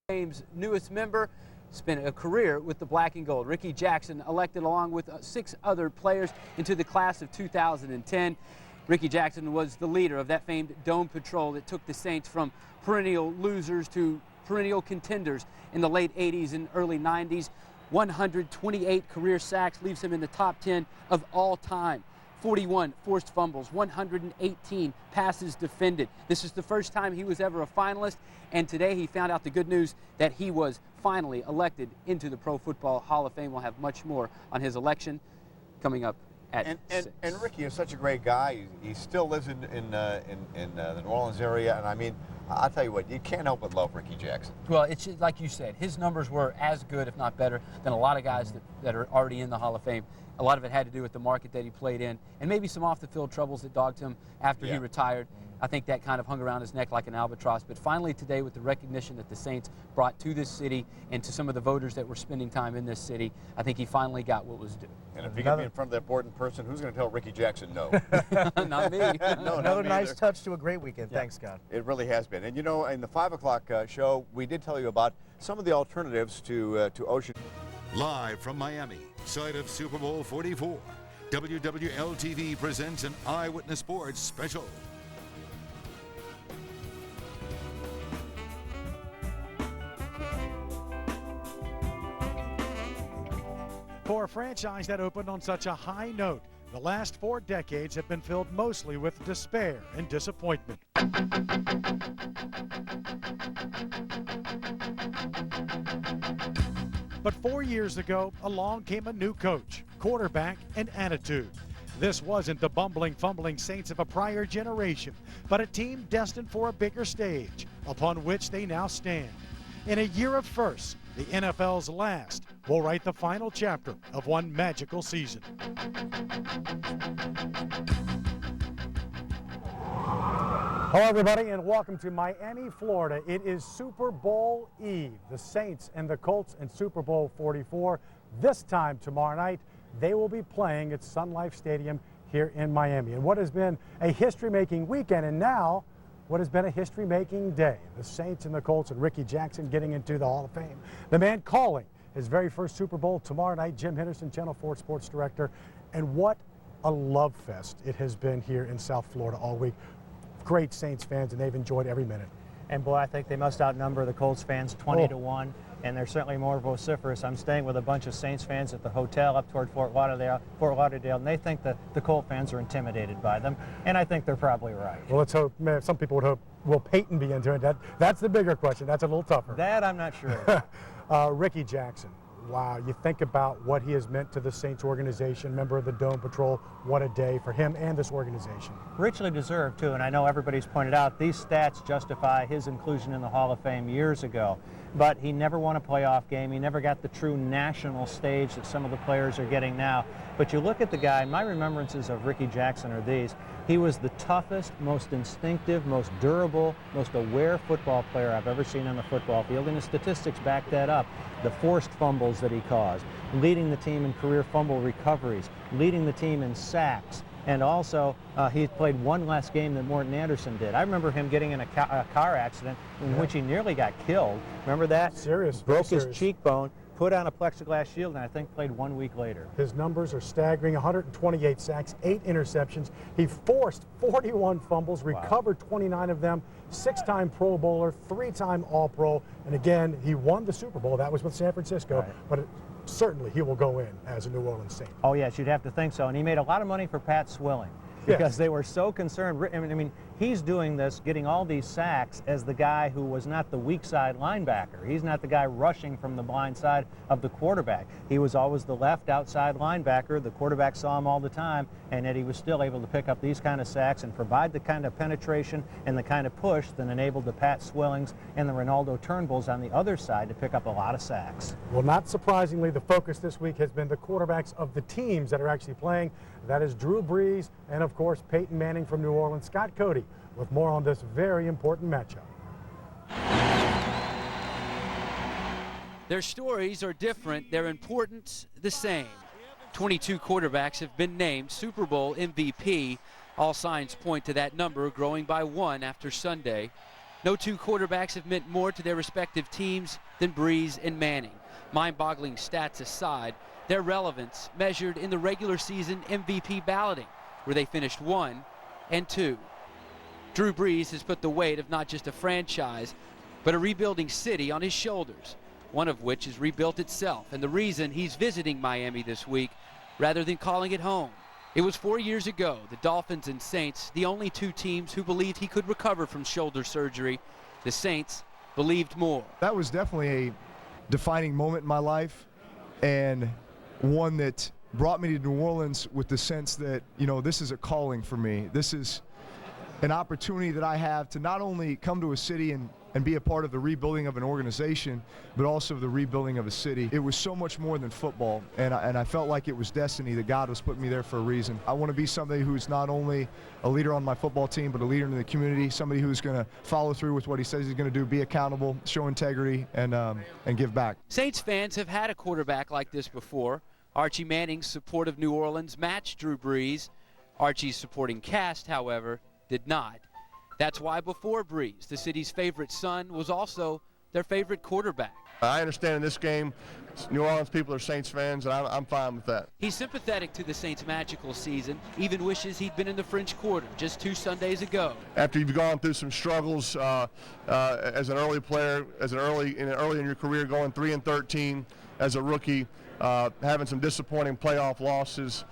Fame's newest member, spent a career with the Black and Gold. Ricky Jackson elected along with 6 other players into the class of 2010. Ricky Jackson was the leader of that famed Dome Patrol that took the Saints from perennial losers to perennial contenders in the late 80s and early 90s. 128 career sacks leaves him in the top 10 of all time. 41 forced fumbles, 118 passes defended. This is the first time he was ever a finalist, and today he found out the good news that he was finally elected into the Pro Football Hall of Fame. We'll have much more on his election coming up at 6. And Ricky is such a great guy. He still lives in the New Orleans area, and I mean, I'll tell you what, you can't help but love Ricky Jackson. Well, it's like you said, his numbers were as good, if not better, than a lot of guys that are already in the Hall of Fame. A lot of it had to do with the market that he played in, and maybe some off-the-field troubles that dogged him after he retired. I think that kind of hung around his neck like an albatross. But finally today, with the recognition that the Saints brought to this city and to some of the voters that were spending time in this city, I think he finally got what was due. And if he can be in front of that board in person, who's going to tell Ricky Jackson no? Not me. No, another nice touch to a great weekend. Yeah. Thanks, Scott. It really has been. And you know, in the 5 o'clock show, we did tell you about some of the alternatives to Ocean. Live from Miami, site of Super Bowl 44, WWL-TV presents an Eyewitness Sports special. For a franchise that opened on such a high note, the last 4 decades have been filled mostly with despair and disappointment. But 4 years ago, along came a new coach, quarterback, and attitude. This wasn't the bumbling, fumbling Saints of a prior generation, but a team destined for a bigger stage, upon which they now stand. In a year of firsts, the NFL's last will write the final chapter of one magical season. Hello, everybody, and welcome to Miami, Florida. It is Super Bowl Eve. The Saints and the Colts in Super Bowl 44. This time tomorrow night, they will be playing at Sun Life Stadium here in Miami. And what has been a history-making weekend, and now what has been a history-making day. The Saints and the Colts and Ricky Jackson getting into the Hall of Fame. The man calling his very first Super Bowl tomorrow night, Jim Henderson, Channel 4 Sports Director. And what a love fest it has been here in South Florida all week. Great Saints fans, and they've enjoyed every minute. And boy, I think they must outnumber the Colts fans 20 to 1, and they're certainly more vociferous. I'm staying with a bunch of Saints fans at the hotel up toward Fort Lauderdale, and they think that the Colt fans are intimidated by them, and I think they're probably right. Well, let's hope. Man, some people would hope. Will Peyton be into it? That's the bigger question. That's a little tougher. That I'm not sure. Ricky Jackson. Wow, you think about what he has meant to the Saints organization, member of the Dome Patrol. What a day for him and this organization. Richly deserved, too, and I know everybody's pointed out these stats justify his inclusion in the Hall of Fame years ago. But he never won a playoff game. He never got the true national stage that some of the players are getting now. But you look at the guy, my remembrances of Ricky Jackson are these. He was the toughest, most instinctive, most durable, most aware football player I've ever seen on the football field, and his statistics back that up. The forced fumbles that he caused, leading the team in career fumble recoveries, leading the team in sacks, and also he played one less game than Morton Anderson did. I remember him getting in a car accident in which he nearly got killed. Remember that? Serious. Broke his cheekbone, put on a plexiglass shield, and I think played 1 week later. His numbers are staggering: 128 sacks, 8 interceptions. He forced 41 fumbles, recovered 29 of them, 6-time Pro Bowler, 3-time All-Pro, and again, he won the Super Bowl. That was with San Francisco, but certainly he will go in as a New Orleans Saint. Oh, yes, you'd have to think so. And he made a lot of money for Pat Swilling because they were so concerned. I mean, he's doing this, getting all these sacks as the guy who was not the weak side linebacker. He's not the guy rushing from the blind side of the quarterback. He was always the left outside linebacker. The quarterback saw him all the time, and yet he was still able to pick up these kind of sacks and provide the kind of penetration and the kind of push that enabled the Pat Swillings and the Ronaldo Turnbulls on the other side to pick up a lot of sacks. Well, not surprisingly, the focus this week has been the quarterbacks of the teams that are actually playing. That is Drew Brees and, of course, Peyton Manning from New Orleans. Scott Cody with more on this very important matchup. Their stories are different, their importance the same. 22 quarterbacks have been named Super Bowl MVP. All signs point to that number growing by 1 after Sunday. No two quarterbacks have meant more to their respective teams than Brees and Manning. Mind-boggling stats aside, their relevance measured in the regular season MVP balloting, where they finished 1 and 2. Drew Brees has put the weight of not just a franchise, but a rebuilding city on his shoulders, one of which has rebuilt itself, and the reason he's visiting Miami this week rather than calling it home. It was 4 years ago, the Dolphins and Saints, the only two teams who believed he could recover from shoulder surgery. The Saints believed more. That was definitely a defining moment in my life, and one that brought me to New Orleans with the sense that, you know, this is a calling for me. This is an opportunity that I have to not only come to a city and be a part of the rebuilding of an organization, but also the rebuilding of a city. It was so much more than football, and I felt like it was destiny, that God was putting me there for a reason. I want to be somebody who's not only a leader on my football team, but a leader in the community, somebody who's going to follow through with what he says he's going to do, be accountable, show integrity, and give back. Saints fans have had a quarterback like this before. Archie Manning's support of New Orleans matched Drew Brees. Archie's supporting cast, however, did not. That's why before Brees, the city's favorite son was also their favorite quarterback. I understand in this game, New Orleans people are Saints fans, and I'm fine with that. He's sympathetic to the Saints' magical season, even wishes he'd been in the French Quarter just 2 Sundays ago. After you've gone through some struggles as an early player, early in your career, going 3-13 as a rookie, having some disappointing playoff losses,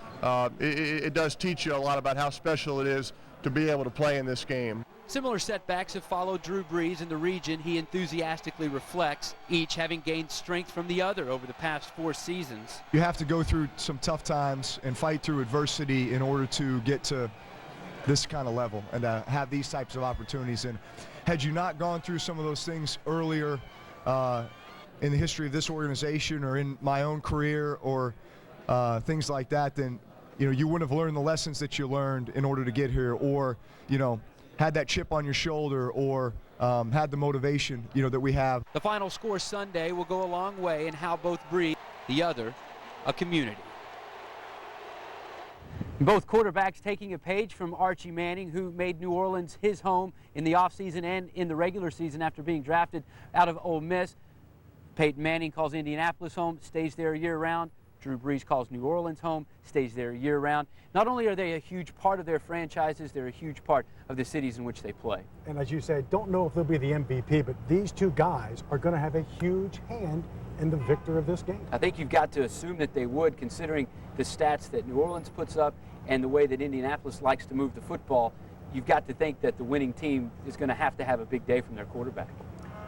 it does teach you a lot about how special it is to be able to play in this game. Similar setbacks have followed Drew Brees in the region he enthusiastically reflects, each having gained strength from the other over the past 4 seasons. You have to go through some tough times and fight through adversity in order to get to this kind of level and have these types of opportunities. And had you not gone through some of those things earlier in the history of this organization or in my own career or things like that, then you wouldn't have learned the lessons that you learned in order to get here, or had that chip on your shoulder, or had the motivation that we have. The final score Sunday will go a long way in how both breed, the other a community. Both quarterbacks taking a page from Archie Manning, who made New Orleans his home in the offseason and in the regular season after being drafted out of Ole Miss. Peyton Manning calls Indianapolis home, stays there year-round. Drew Brees calls New Orleans home, stays there year-round. Not only are they a huge part of their franchises, they're a huge part of the cities in which they play. And as you said, don't know if they'll be the MVP, but these two guys are going to have a huge hand in the victor of this game. I think you've got to assume that they would, considering the stats that New Orleans puts up and the way that Indianapolis likes to move the football. You've got to think that the winning team is going to have a big day from their quarterback.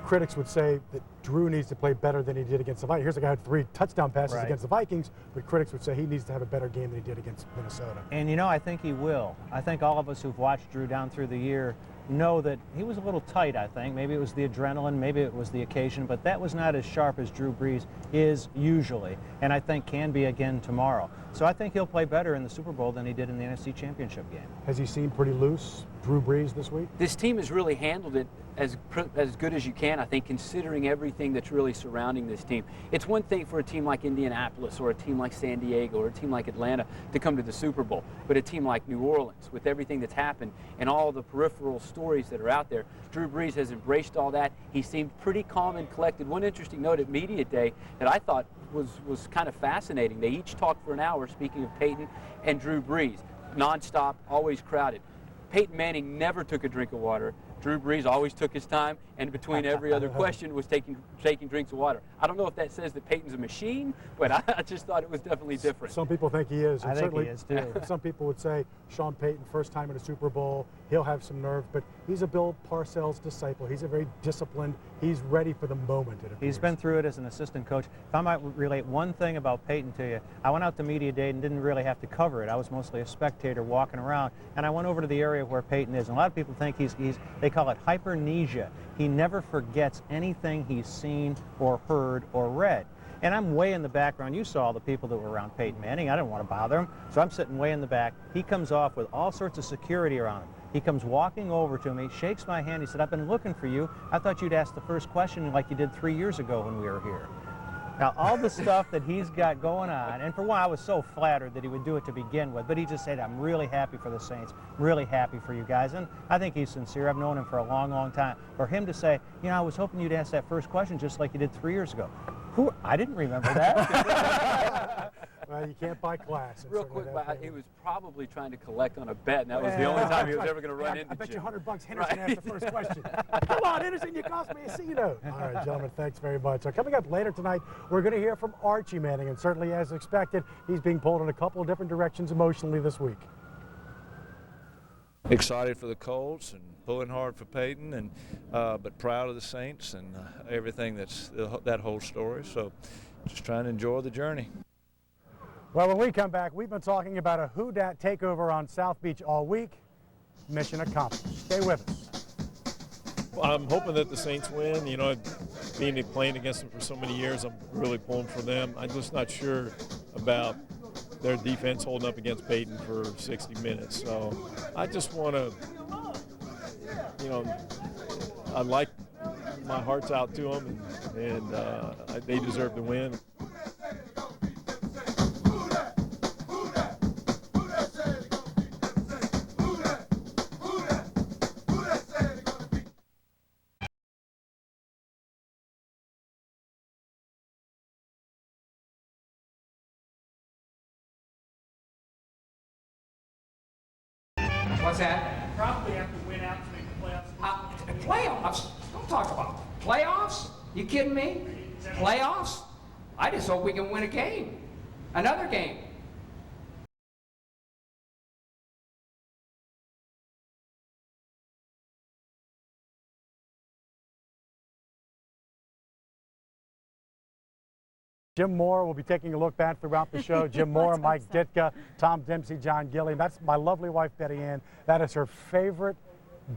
Critics would say that Drew needs to play better than he did against the Vikings. Here's a guy who had 3 touchdown passes against the Vikings, but critics would say he needs to have a better game than he did against Minnesota. And I think he will. I think all of us who've watched Drew down through the year know that he was a little tight, I think. Maybe it was the adrenaline, maybe it was the occasion, but that was not as sharp as Drew Brees is usually, and I think can be again tomorrow. So I think he'll play better in the Super Bowl than he did in the NFC Championship game. Has he seemed pretty loose, Drew Brees, this week? This team has really handled it as good as you can, I think, considering everything that's really surrounding this team. It's one thing for a team like Indianapolis or a team like San Diego or a team like Atlanta to come to the Super Bowl, but a team like New Orleans, with everything that's happened and all the peripheral stories that are out there, Drew Brees has embraced all that. He seemed pretty calm and collected. One interesting note at Media Day that I thought was kind of fascinating. They each talked for an hour, speaking of Peyton and Drew Brees, nonstop, always crowded. Peyton Manning never took a drink of water. Drew Brees always took his time, and between every other question was taking drinks of water. I don't know if that says that Peyton's a machine, but I just thought it was definitely different. Some people think he is. I think he is, too. Some people would say Sean Payton, first time in a Super Bowl, he'll have some nerve, but he's a Bill Parcells disciple. He's a very disciplined, he's ready for the moment. He's been through it as an assistant coach. If I might relate one thing about Peyton to you, I went out to Media Day and didn't really have to cover it. I was mostly a spectator walking around, and I went over to the area where Peyton is. And a lot of people think they call it hypermnesia. He never forgets anything he's seen or heard or read. And I'm way in the background. You saw all the people that were around Peyton Manning. I didn't want to bother him, so I'm sitting way in the back. He comes off with all sorts of security around him. He comes walking over to me, shakes my hand. He said, "I've been looking for you. I thought you'd ask the first question like you did 3 years ago when we were here." Now, all the stuff that he's got going on, and for one, I was so flattered that he would do it to begin with, but he just said, I'm really happy for the Saints, really happy for you guys, and I think he's sincere. I've known him for a long, long time. For him to say, you know, I was hoping you'd ask that first question just like you did 3 years ago. Who? I didn't remember that. Well, you can't buy class. Real quick, he was probably trying to collect on a bet, and that was the only time he was ever going to run into I bet Jim. you $100 Henderson asked the first question. Come on, Henderson, you cost me a seat. All right, gentlemen, thanks very much. So coming up later tonight, we're going to hear from Archie Manning, and certainly as expected, he's being pulled in a couple of different directions emotionally this week. Excited for the Colts and pulling hard for Peyton, and but proud of the Saints and everything that's that whole story. So just trying to enjoy the journey. Well, when we come back, we've been talking about a Who Dat takeover on South Beach all week. Mission accomplished. Stay with us. Well, I'm hoping that the Saints win. You know, being playing against them for so many years, I'm really pulling for them. I'm just not sure about their defense holding up against Peyton for 60 minutes. So I just want to, you know, I like my heart's out to them, and they deserve to win. What's that? Probably have to win out to make the playoffs. Playoffs? Don't talk about playoffs. You kidding me? Playoffs? I just hope we can win a game. Another game. Jim Moore will be taking a look back throughout the show. Jim Moore, Mike Ditka, Tom Dempsey, John Gilliam. That's my lovely wife, Betty Ann. That is her favorite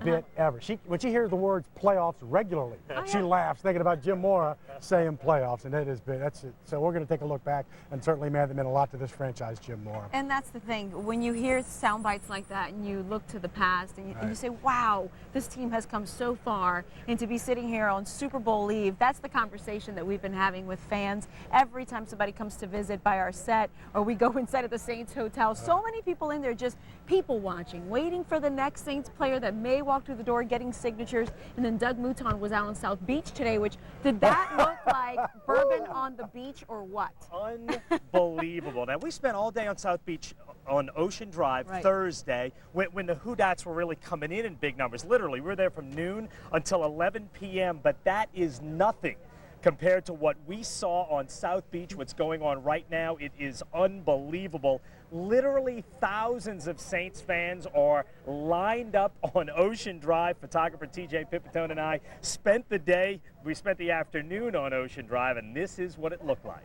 bit ever. When she hears the words playoffs regularly, she laughs thinking about Jim Moore saying playoffs, and that's it. So we're going to take a look back, and certainly, man, that meant a lot to this franchise, Jim Moore. And that's the thing. When you hear sound bites like that and you look to the past and you say, wow, this team has come so far, and to be sitting here on Super Bowl Eve, that's the conversation that we've been having with fans every time somebody comes to visit by our set or we go inside of the Saints Hotel. So many people in there just people watching, waiting for the next Saints player that may walk through the door getting signatures. And then Doug Mouton was out on South Beach today, which did that look like bourbon on the beach or what? Unbelievable. Now, we spent all day on South Beach on Ocean Drive Thursday when the Who Dats were really coming in big numbers. Literally, we were there from noon until 11 p.m., but that is nothing compared to what we saw on South Beach, what's going on right now. It is unbelievable. Literally thousands of Saints fans are lined up on Ocean Drive. Photographer TJ Pipitone and I spent the afternoon on Ocean Drive, and this is what it looked like.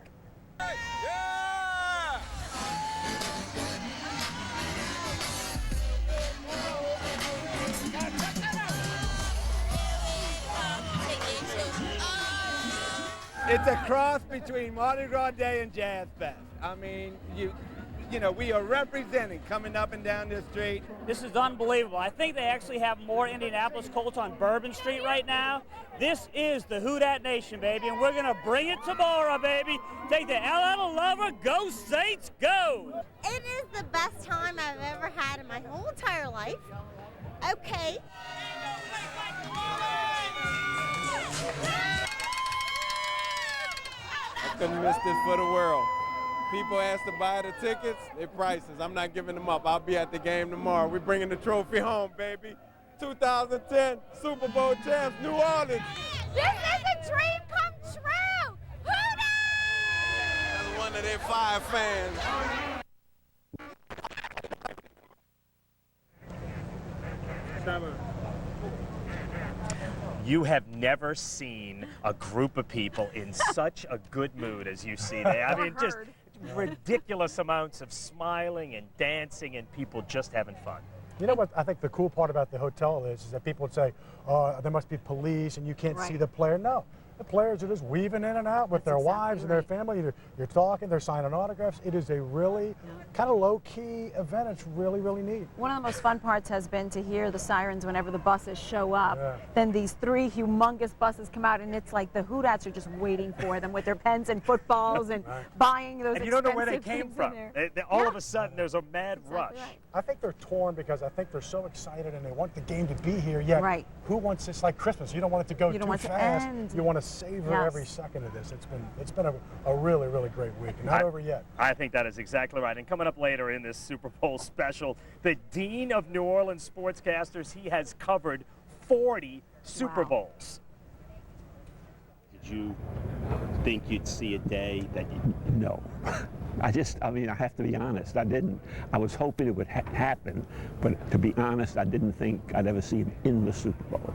It's a cross between Mardi Gras Day and Jazz Fest. I mean, you know, we are representing coming up and down this street. This is unbelievable. I think they actually have more Indianapolis Colts on Bourbon Street right now. This is the Who Dat Nation, baby, and we're going to bring it tomorrow, baby. Take the L out of lover. Go Saints, go! It is the best time I've ever had in my whole entire life. Okay. I couldn't miss this for the world. People ask to buy the tickets, they're prices. I'm not giving them up. I'll be at the game tomorrow. We're bringing the trophy home, baby. 2010 Super Bowl champs, New Orleans. This is a dream come true. Who knows? I'm one of their 5 fans. You have never seen a group of people in such a good mood as you see there. I mean, just ridiculous amounts of smiling and dancing and people just having fun. You know what I think the cool part about the hotel is that people would say, there must be police and you can't see the player. No, the players are just weaving in and out with their wives and their family. You're talking, they're signing autographs. It is a really kind of low-key event. It's really, really neat. One of the most fun parts has been to hear the sirens whenever the buses show up. Then these 3 humongous buses come out, and it's like the Who-Dats are just waiting for them with their pens and footballs and buying those and you don't know where they came from. All of a sudden, there's a mad rush. Right. I think they're torn because I think they're so excited and they want the game to be here. Yet, who wants this like Christmas? You don't want it to go too fast. You want to savor every second of this. It's been a really, really great week. Not over yet. I think that is exactly right. And coming up later in this Super Bowl special, the Dean of New Orleans Sportscasters, he has covered 40 Super Bowls. Did you think you'd see a day that you... No. I mean, I have to be honest. I didn't. I was hoping it would happen, but to be honest, I didn't think I'd ever see it in the Super Bowl.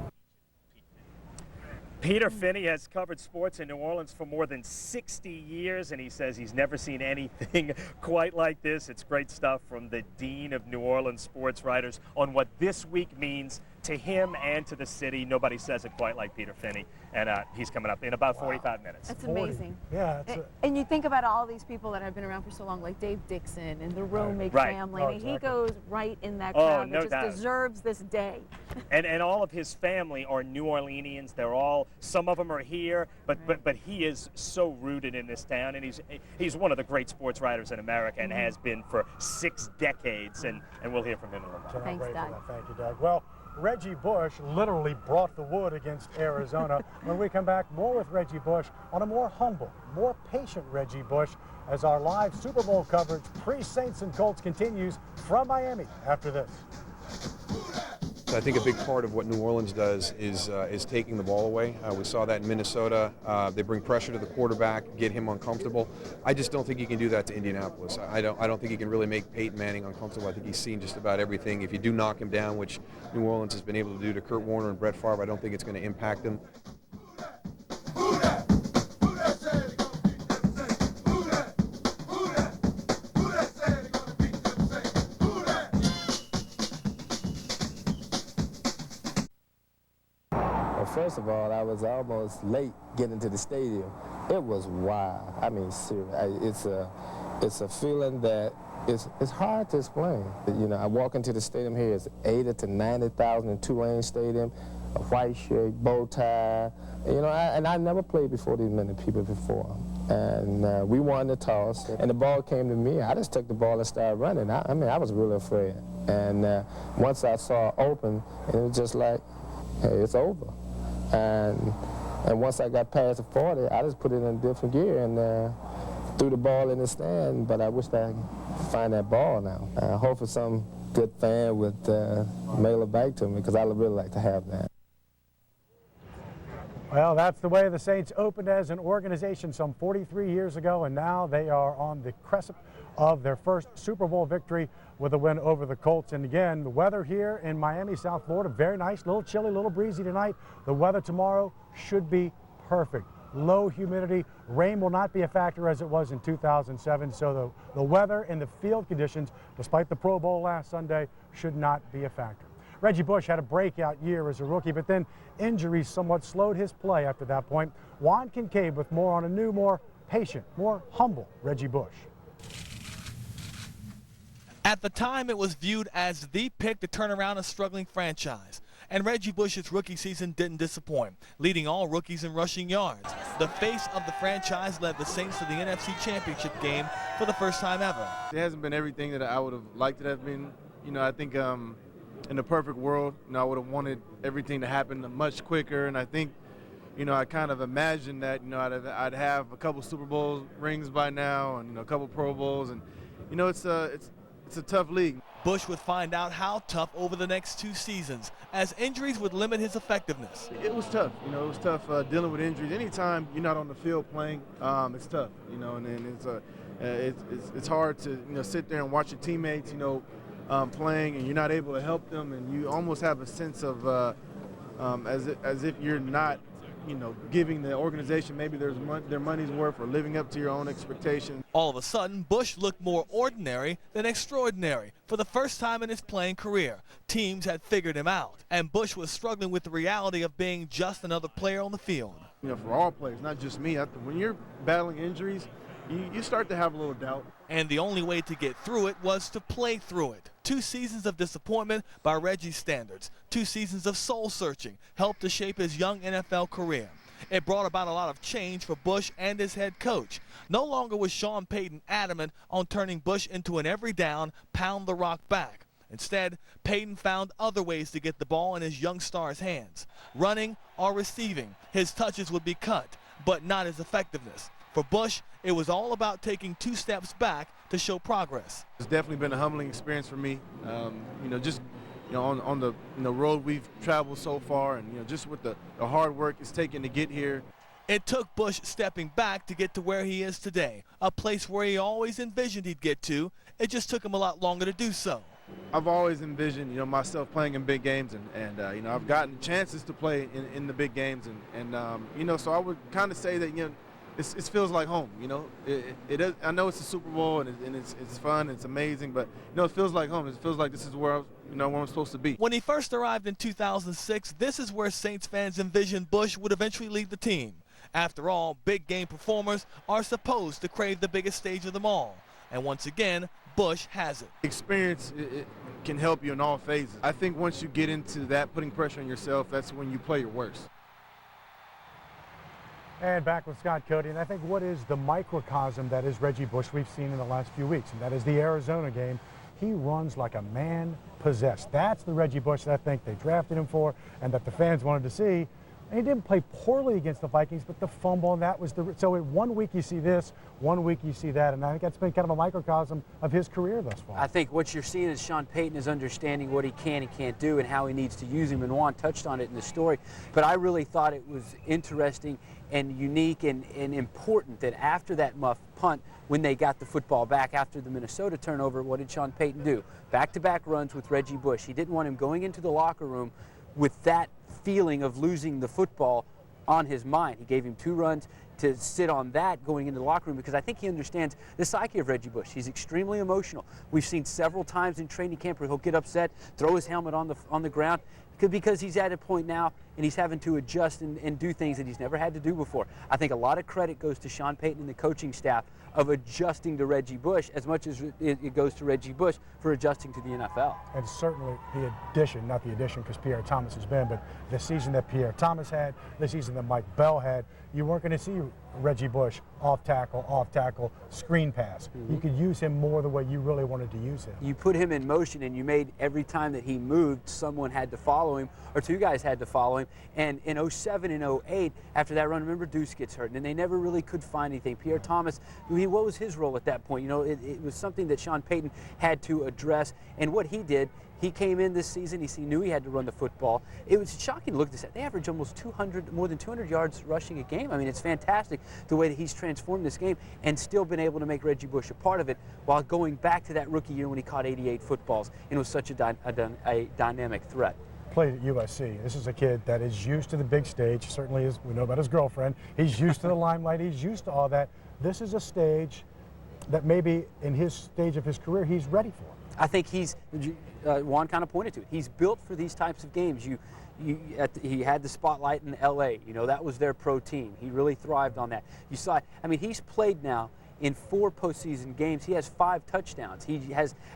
Peter Finney has covered sports in New Orleans for more than 60 years, and he says he's never seen anything quite like this. It's great stuff from the Dean of New Orleans sports writers on what this week means to him and to the city. Nobody says it quite like Peter Finney, and he's coming up in about 45 minutes. That's amazing. Yeah. And you think about all these people that have been around for so long, like Dave Dixon and the Romick family. And he goes right in that crowd that just deserves this day. And all of his family are New Orleanians. They're all, some of them are here, but he is so rooted in this town, and he's one of the great sports writers in America and has been for 6 decades, and we'll hear from him in a moment. Thanks, Doug. Thank you, Doug. Well, Reggie Bush literally brought the wood against Arizona. When we come back, more with Reggie Bush on a more humble, more patient Reggie Bush as our live Super Bowl coverage pre-Saints and Colts continues from Miami after this. I think a big part of what New Orleans does is taking the ball away. We saw that in Minnesota. They bring pressure to the quarterback, get him uncomfortable. I just don't think you can do that to Indianapolis. I don't think you can really make Peyton Manning uncomfortable. I think he's seen just about everything. If you do knock him down, which New Orleans has been able to do to Kurt Warner and Brett Favre, I don't think it's going to impact him. First of all, I was almost late getting to the stadium. It was wild. I mean, seriously, it's a feeling that it's hard to explain. You know, I walk into the stadium here, it's 80 to 90,000 in Tulane Stadium, a white shirt, bow tie. You know, and I never played before these many people before. And we won the toss, and the ball came to me. I just took the ball and started running. I mean, I was really afraid. And once I saw it open, it was just like, hey, it's over. And once I got past the 40, I just put it in a different gear and threw the ball in the stand. But I wish I could find that ball now. Hopefully some good fan would mail it back to me, because I would really like to have that. Well, that's the way the Saints opened as an organization some 43 years ago, and now they are on the cusp of their first Super Bowl victory with a win over the Colts. And again, the weather here in Miami, South Florida, very nice, a little chilly, a little breezy tonight. The weather tomorrow should be perfect. Low humidity. Rain will not be a factor as it was in 2007. So the weather and the field conditions, despite the Pro Bowl last Sunday, should not be a factor. Reggie Bush had a breakout year as a rookie, but then injuries somewhat slowed his play after that point. Juan Kincaid with more on a new, more patient, more humble Reggie Bush. At the time, it was viewed as the pick to turn around a struggling franchise. And Reggie Bush's rookie season didn't disappoint, leading all rookies in rushing yards. The face of the franchise led the Saints to the NFC Championship game for the first time ever. It hasn't been everything that I would have liked it to have been. You know, I think in the perfect world, you know, I would have wanted everything to happen much quicker. And I think, you know, I kind of imagined that, you know, I'd have a couple Super Bowl rings by now and, you know, a couple Pro Bowls. And, you know, it's a tough league. Bush would find out how tough over the next 2 seasons, as injuries would limit his effectiveness. It was tough, you know, it was tough dealing with injuries. Anytime you're not on the field playing, it's tough, you know, and it's hard to, you know, sit there and watch your teammates, you know, playing, and you're not able to help them, and you almost have a sense of as if you're not, you know, giving the organization maybe their money's worth or living up to your own expectations. All of a sudden, Bush looked more ordinary than extraordinary. For the first time in his playing career, teams had figured him out, and Bush was struggling with the reality of being just another player on the field. You know, for all players, not just me. When you're battling injuries, you start to have a little doubt. And the only way to get through it was to play through it. 2 seasons of disappointment by Reggie's standards, 2 seasons of soul-searching helped to shape his young NFL career. It brought about a lot of change for Bush and his head coach. No longer was Sean Payton adamant on turning Bush into an every down, pound the rock back. Instead, Payton found other ways to get the ball in his young star's hands. Running or receiving, his touches would be cut, but not his effectiveness. For Bush, it was all about taking 2 steps back to show progress. It's definitely been a humbling experience for me. You know, just on the road we've traveled so far, and just with the hard work it's taken to get here. It took Bush stepping back to get to where he is today, a place where he always envisioned he'd get to. It just took him a lot longer to do so. I've always envisioned, myself playing in big games, and I've gotten chances to play in the big games, and so I would kind of say that it feels like home. It is, I know it's a Super Bowl and it's fun, it's amazing, but it feels like home. It feels like this is where where I'm supposed to be. When he first arrived in 2006, this is where Saints fans envisioned Bush would eventually lead the team. After all, big game performers are supposed to crave the biggest stage of them all, and once again, Bush has it. Experience it can help you in all phases. I think once you get into that, putting pressure on yourself, that's when you play your worst. And back with Scott Cody, and I think what is the microcosm that is Reggie Bush we've seen in the last few weeks, and that is the Arizona game. He runs like a man possessed. That's the Reggie Bush that I think they drafted him for and that the fans wanted to see. And he didn't play poorly against the Vikings, but the fumble, and that was so in 1 week you see this, 1 week you see that, and I think that's been kind of a microcosm of his career thus far. I think what you're seeing is Sean Payton is understanding what he can and can't do and how he needs to use him, and Juan touched on it in the story. But I really thought it was interesting and unique and important that after that muff punt, when they got the football back after the Minnesota turnover, what did Sean Payton do? Back-to-back runs with Reggie Bush. He didn't want him going into the locker room with that feeling of losing the football on his mind. He gave him 2 runs to sit on that going into the locker room, because I think he understands the psyche of Reggie Bush. He's extremely emotional. We've seen several times in training camp where he'll get upset, throw his helmet on the ground, because he's at a point now and he's having to adjust and do things that he's never had to do before. I think a lot of credit goes to Sean Payton and the coaching staff of adjusting to Reggie Bush as much as it goes to Reggie Bush for adjusting to the NFL. And certainly the addition, not the addition because Pierre Thomas has been, but the season that Pierre Thomas had, the season that Mike Bell had, you weren't going to see Reggie Bush off tackle, screen pass. You could use him more the way you really wanted to use him. You put him in motion and you made every time that he moved, someone had to follow him, or 2 guys had to follow him. And in 07 and 08, after that run, remember Deuce gets hurt, and they never really could find anything. Pierre Thomas, what was his role at that point? It was something that Sean Payton had to address, and what he did, he came in this season, he knew he had to run the football. It was shocking to look at this. They average almost more than 200 yards rushing a game. I mean, it's fantastic the way that he's transformed this game and still been able to make Reggie Bush a part of it while going back to that rookie year when he caught 88 footballs and was such a dynamic threat. Played at USC. This is a kid that is used to the big stage, certainly is. We know about his girlfriend. He's used to the limelight. He's used to all that. This is a stage that maybe in his stage of his career he's ready for. I think Juan kind of pointed to it. He's built for these types of games. He had the spotlight in LA. That was their pro team. He really thrived on that. You saw, he's played now in 4 postseason games. He has 5 touchdowns.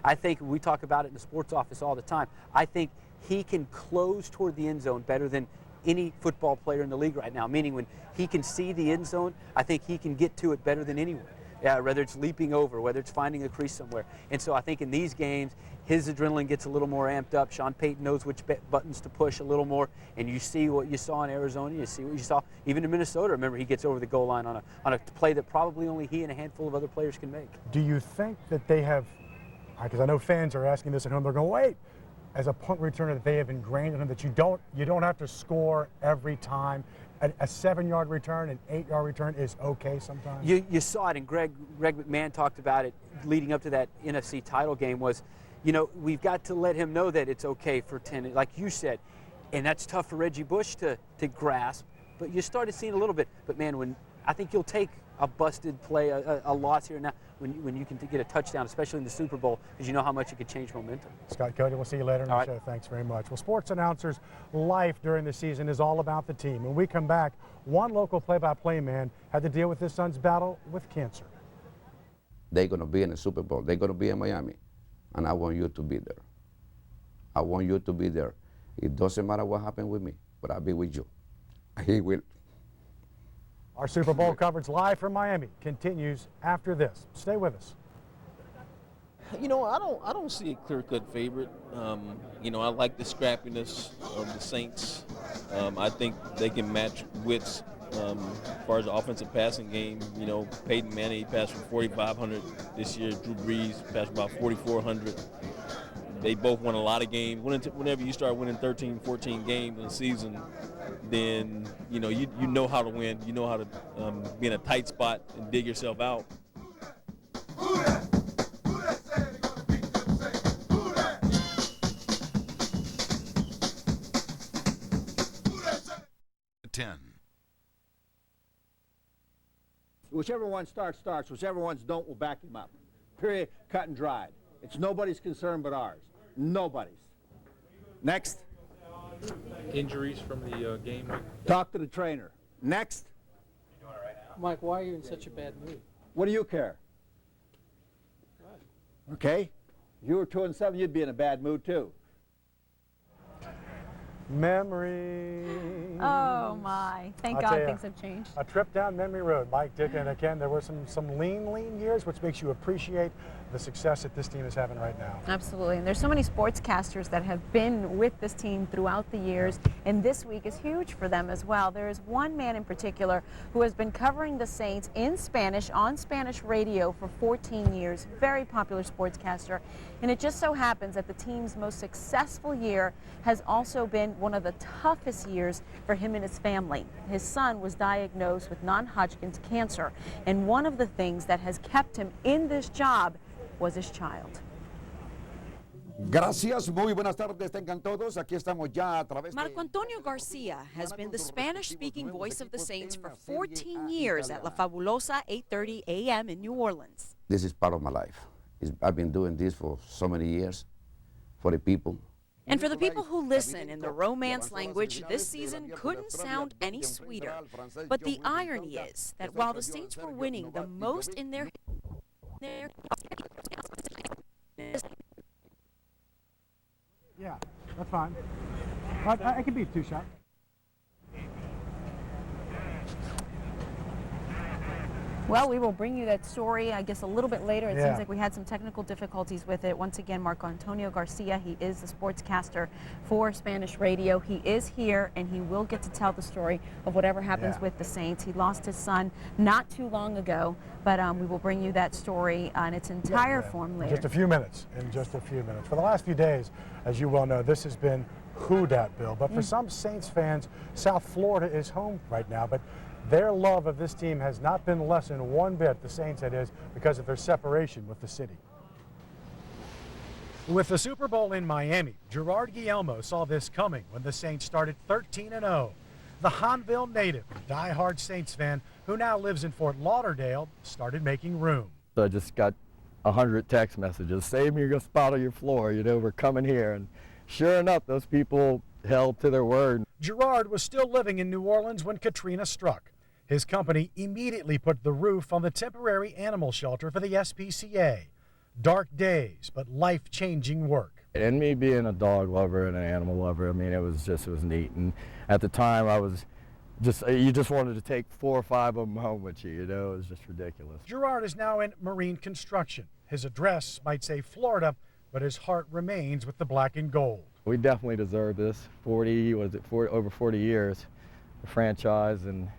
I think we talk about it in the sports office all the time. I think he can close toward the end zone better than any football player in the league right now, meaning when he can see the end zone, I think he can get to it better than anyone. Whether it's leaping over, whether it's finding a crease somewhere. And so I think in these games, his adrenaline gets a little more amped up. Sean Payton knows which buttons to push a little more. And you see what you saw in Arizona. You see what you saw even in Minnesota. Remember, he gets over the goal line on a play that probably only he and a handful of other players can make. Do you think that they have, because I know fans are asking this at home, they're going, wait, as a punt returner that they have ingrained in him that you don't have to score every time. A 7-yard return, an 8-yard return is okay sometimes? You saw it, and Greg McMahon talked about it leading up to that NFC title game was, we've got to let him know that it's okay for 10, like you said, and that's tough for Reggie Bush to grasp, but you started seeing a little bit. But man, when I think you'll take a busted play, a loss here and now, when you can get a touchdown, especially in the Super Bowl, because you know how much it could change momentum. Scott Cody, we'll see you later in the show. Thanks very much. Well, sports announcers' life during the season is all about the team. When we come back, one local play-by-play man had to deal with his son's battle with cancer. They're going to be in the Super Bowl. They're going to be in Miami, and I want you to be there. I want you to be there. It doesn't matter what happened with me, but I'll be with you. He will. Our Super Bowl coverage live from Miami continues after this. Stay with us. You know, I don't see a clear-cut favorite. You know, I like the scrappiness of the Saints. I think they can match wits as far as the offensive passing game. You know, Peyton Manning, he passed for 4,500 this year. Drew Brees passed about 4,400. They both won a lot of games. Whenever you start winning 13, 14 games in a season, then you know how to win. You know how to be in a tight spot and dig yourself out. 10. Whichever one starts. Whichever ones don't, we'll back him up. Period. Cut and dried. It's nobody's concern but ours. Nobody's. Next. Injuries from the game week? Talk to the trainer. Next. Mike, why are you in such a bad mood? What do you care? Okay? If you were 2-7, you'd be in a bad mood too. Memory. Oh my! Thank God things have changed. A trip down memory road, Mike, Dick, and again, there were some lean years, which makes you appreciate the success that this team is having right now. Absolutely, and there's so many sportscasters that have been with this team throughout the years, and this week is huge for them as well. There is one man in particular who has been covering the Saints in Spanish on Spanish radio for 14 years, very popular sportscaster, and it just so happens that the team's most successful year has also been one of the toughest years for him and his family. His son was diagnosed with non-Hodgkin's cancer, and one of the things that has kept him in this job was his child. Gracias, muy buenas tardes, tengan todos. Aquí estamos ya a través de... Marco Antonio Garcia has been the Spanish-speaking voice of the Saints for 14 years at La Fabulosa 8:30 a.m. in New Orleans. This is part of my life. I've been doing this for so many years for the people. And for the people who listen in the Romance language, this season couldn't sound any sweeter. But the irony is that while the Saints were winning the most in their Yeah, that's fine. I can beat 2 shots. Well, we will bring you that story, I guess, a little bit later. It seems like we had some technical difficulties with it. Once again, Marco Antonio Garcia, he is the sportscaster for Spanish radio. He is here, and he will get to tell the story of whatever happens with the Saints. He lost his son not too long ago, but we will bring you that story in its entire form later. In just a few minutes. For the last few days, as you well know, this has been Who Dat Bill. But for some Saints fans, South Florida is home right now. But their love of this team has not been lessened one bit, the Saints that is, because of their separation with the city. With the Super Bowl in Miami, Gerard Guillermo saw this coming when the Saints started 13-0. The Hanville native, diehard Saints fan, who now lives in Fort Lauderdale, started making room. I just got 100 text messages, save me your spot on your floor, you know, we're coming here. And sure enough, those people held to their word. Gerard was still living in New Orleans when Katrina struck. His company immediately put the roof on the temporary animal shelter for the SPCA. Dark days, but life-changing work. And me being a dog lover and an animal lover, I mean, it was neat. And at the time, you just wanted to take 4 or 5 of them home with you, you know, it was just ridiculous. Gerard is now in marine construction. His address might say Florida, but his heart remains with the black and gold. We definitely deserve this. Over 40 years, the franchise, and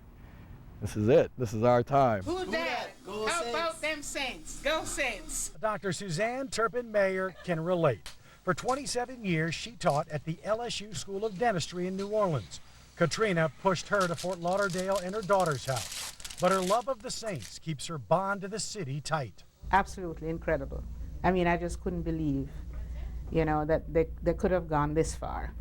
this is it. This is our time. Who that? How about them Saints? Go Saints! Dr. Suzanne Turpin-Mayer can relate. For 27 years, she taught at the LSU School of Dentistry in New Orleans. Katrina pushed her to Fort Lauderdale and her daughter's house. But her love of the Saints keeps her bond to the city tight. Absolutely incredible. I mean, I just couldn't believe, you know, that they could have gone this far.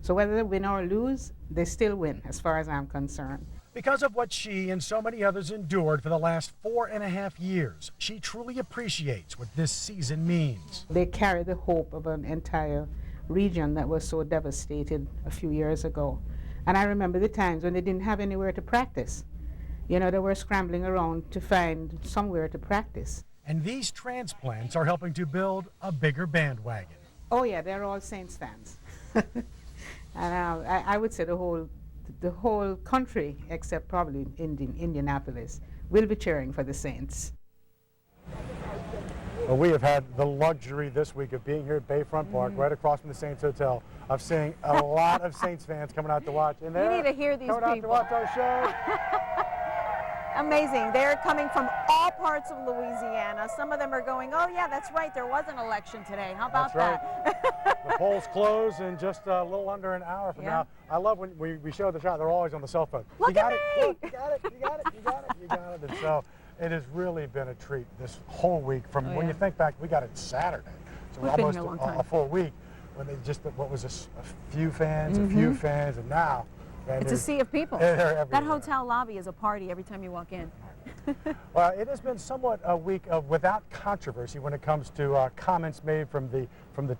So whether they win or lose, they still win, as far as I'm concerned. Because of what she and so many others endured for the last 4.5 years, she truly appreciates what this season means. They carry the hope of an entire region that was so devastated a few years ago. And I remember the times when they didn't have anywhere to practice. You know, they were scrambling around to find somewhere to practice. And these transplants are helping to build a bigger bandwagon. Oh yeah, they're all Saints fans. And I would say the whole country, except probably Indianapolis, will be cheering for the Saints. Well, we have had the luxury this week of being here at Bayfront Park, right across from the Saints Hotel, of seeing a lot of Saints fans coming out to watch. And you need to hear these coming people. out to watch our show. Amazing. They're coming from all parts of Louisiana. Some of them are going, oh yeah, that's right, there was an election today. How about that? The polls close in just a little under an hour from now. I love when we show the shot, they're always on the cell phone. Look at me! Look, you got it, you got it, you got it, you got it. And so it has really been a treat this whole week. From when you think back, we got it Saturday. So We've almost been here a long time. a full week when they just, what was this, a few fans, and now. Man, it's a sea of people. That hotel lobby is a party every time you walk in. Well, it has been somewhat a week of without controversy when it comes to comments made from the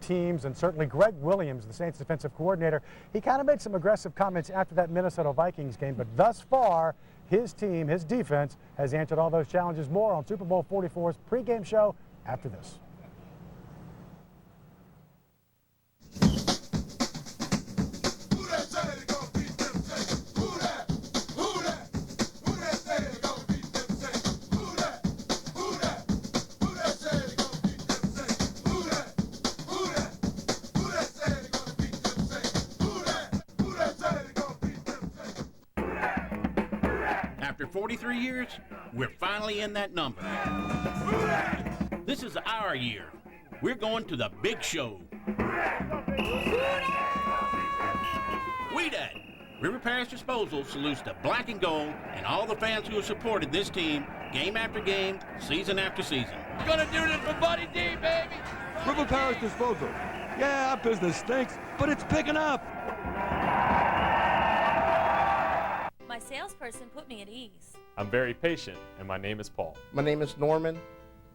teams, and certainly Greg Williams, the Saints defensive coordinator, he kind of made some aggressive comments after that Minnesota Vikings game, but thus far, his team, his defense, has answered all those challenges. More on Super Bowl 44's pregame show after this. After 43 years, we're finally in that number. This is our year. We're going to the big show. We Dat, River Parish Disposal salutes the black and gold and all the fans who have supported this team game after game, season after season. We're gonna do this for Buddy D, baby! River Parish Disposal. Yeah, our business stinks, but it's picking up. My salesperson put me at ease. I'm very patient, and my name is Paul. My name is Norman.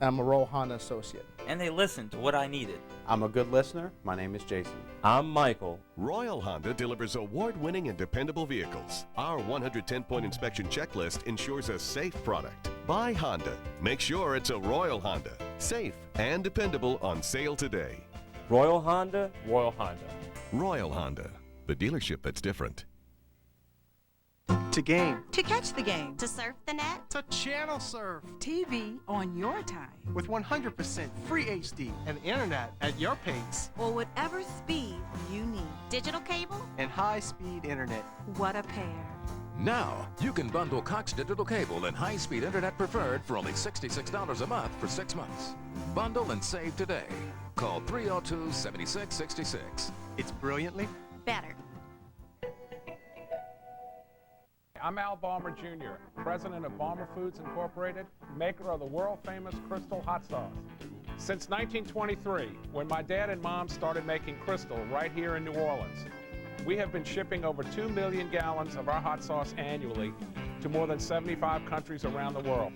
I'm a Royal Honda associate. And they listened to what I needed. I'm a good listener. My name is Jason. I'm Michael. Royal Honda delivers award-winning and dependable vehicles. Our 110-point inspection checklist ensures a safe product. Buy Honda. Make sure it's a Royal Honda. Safe and dependable, on sale today. Royal Honda? Royal Honda. Royal Honda, the dealership that's different. To game. To catch the game. To surf the net. To channel surf. TV on your time. With 100% free HD and internet at your pace. Or whatever speed you need. Digital cable. And high-speed internet. What a pair. Now, you can bundle Cox Digital Cable and high-speed internet preferred for only $66 a month for 6 months. Bundle and save today. Call 302-7666. It's brilliantly better. I'm Al Balmer Jr., president of Balmer Foods Incorporated, maker of the world-famous Crystal hot sauce. Since 1923, when my dad and mom started making Crystal right here in New Orleans, we have been shipping over 2 million gallons of our hot sauce annually to more than 75 countries around the world.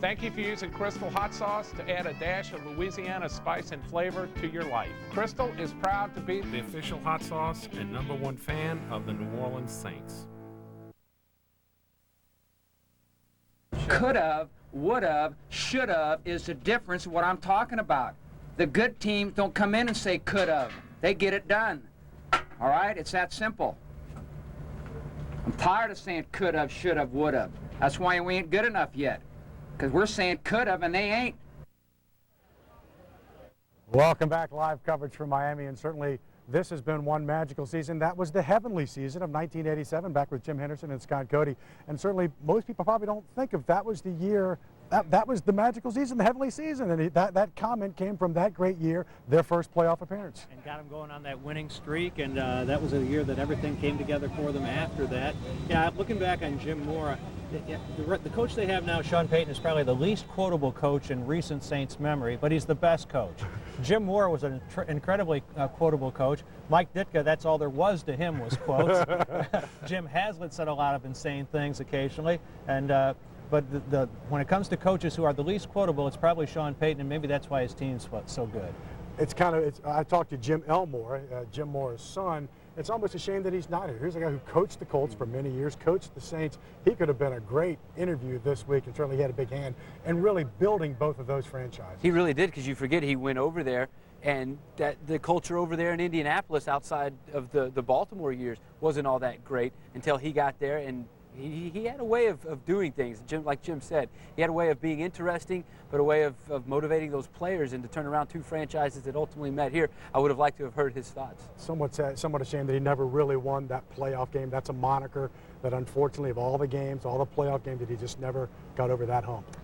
Thank you for using Crystal hot sauce to add a dash of Louisiana spice and flavor to your life. Crystal is proud to be the official hot sauce and #1 fan of the New Orleans Saints. Could've, would've, should've is the difference of what I'm talking about. The good teams don't come in and say could've. They get it done. All right? It's that simple. I'm tired of saying could've, should've, would've. That's why we ain't good enough yet. Because we're saying could've and they ain't. Welcome back. Live coverage from Miami, and certainly this has been one magical season. That was the heavenly season of 1987, back with Jim Henderson and Scott Cody. And certainly most people probably don't think of that was the year that was the magical season, the heavenly season, and that comment came from that great year, their first playoff appearance. And got them going on that winning streak, and that was a year that everything came together for them after that. Yeah, looking back on Jim Moore, the coach they have now, Sean Payton, is probably the least quotable coach in recent Saints memory, but he's the best coach. Jim Moore was an incredibly quotable coach. Mike Ditka, that's all there was to him was quotes. Jim Haslett said a lot of insane things occasionally, and but when it comes to coaches who are the least quotable, it's probably Sean Payton, and maybe that's why his team's so good. I talked to Jim Elmore, Jim Moore's son. It's almost a shame that he's not here. Here's a guy who coached the Colts for many years, coached the Saints. He could have been a great interview this week, and certainly he had a big hand in really building both of those franchises. He really did, because you forget he went over there, and that the culture over there in Indianapolis outside of the Baltimore years wasn't all that great until he got there, and he had a way of doing things. Like Jim said, he had a way of being interesting, but a way of motivating those players and to turn around two franchises that ultimately met here. I would have liked to have heard his thoughts. Somewhat a shame that he never really won that playoff game. That's a moniker that, unfortunately, of all the games, all the playoff games, that he just never got over that hump.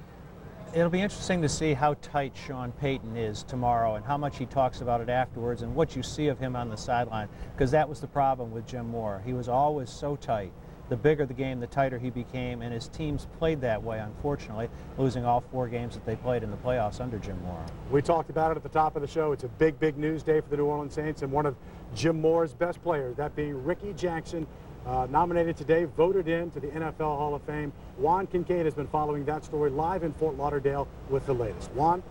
It'll be interesting to see how tight Sean Payton is tomorrow and how much he talks about it afterwards and what you see of him on the sideline, because that was the problem with Jim Moore. He was always so tight. The bigger the game, the tighter he became, and his teams played that way, unfortunately, losing all 4 games that they played in the playoffs under Jim Moore. We talked about it at the top of the show. It's a big, big news day for the New Orleans Saints, and one of Jim Moore's best players, that being Ricky Jackson, nominated today, voted in to the NFL Hall of Fame. Juan Kincaid has been following that story live in Fort Lauderdale with the latest. Juan?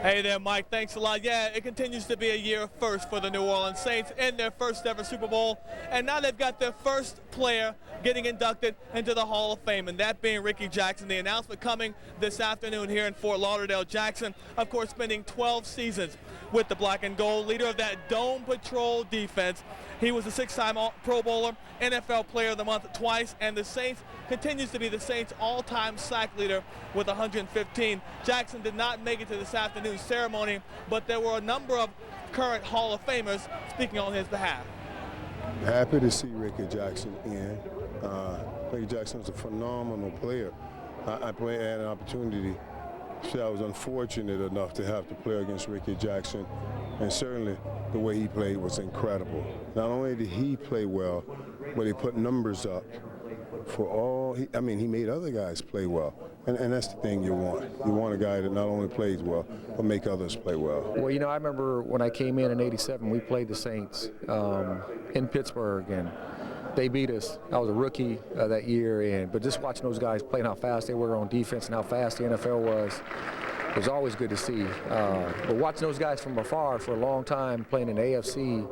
Hey there, Mike. Thanks a lot. Yeah, it continues to be a year of first for the New Orleans Saints in their first ever Super Bowl. And now they've got their first player getting inducted into the Hall of Fame, and that being Ricky Jackson. The announcement coming this afternoon here in Fort Lauderdale. Jackson, of course, spending 12 seasons with the black and gold, leader of that Dome Patrol defense. He was a 6-time Pro Bowler, NFL Player of the Month twice, and the Saints continues to be the Saints' all-time sack leader with 115. Jackson did not make it to this afternoon's ceremony, but there were a number of current Hall of Famers speaking on his behalf. Happy to see Ricky Jackson in. Ricky Jackson's a phenomenal player. I had an opportunity. I was unfortunate enough to have to play against Ricky Jackson, and certainly the way he played was incredible. Not only did he play well, but he put numbers up for all. He made other guys play well, and that's the thing you want. You want a guy that not only plays well, but make others play well. Well, you know, I remember when I came in '87, we played the Saints in Pittsburgh, and they beat us. I was a rookie that year, but just watching those guys play and how fast they were on defense and how fast the NFL was always good to see. But watching those guys from afar for a long time playing in the AFC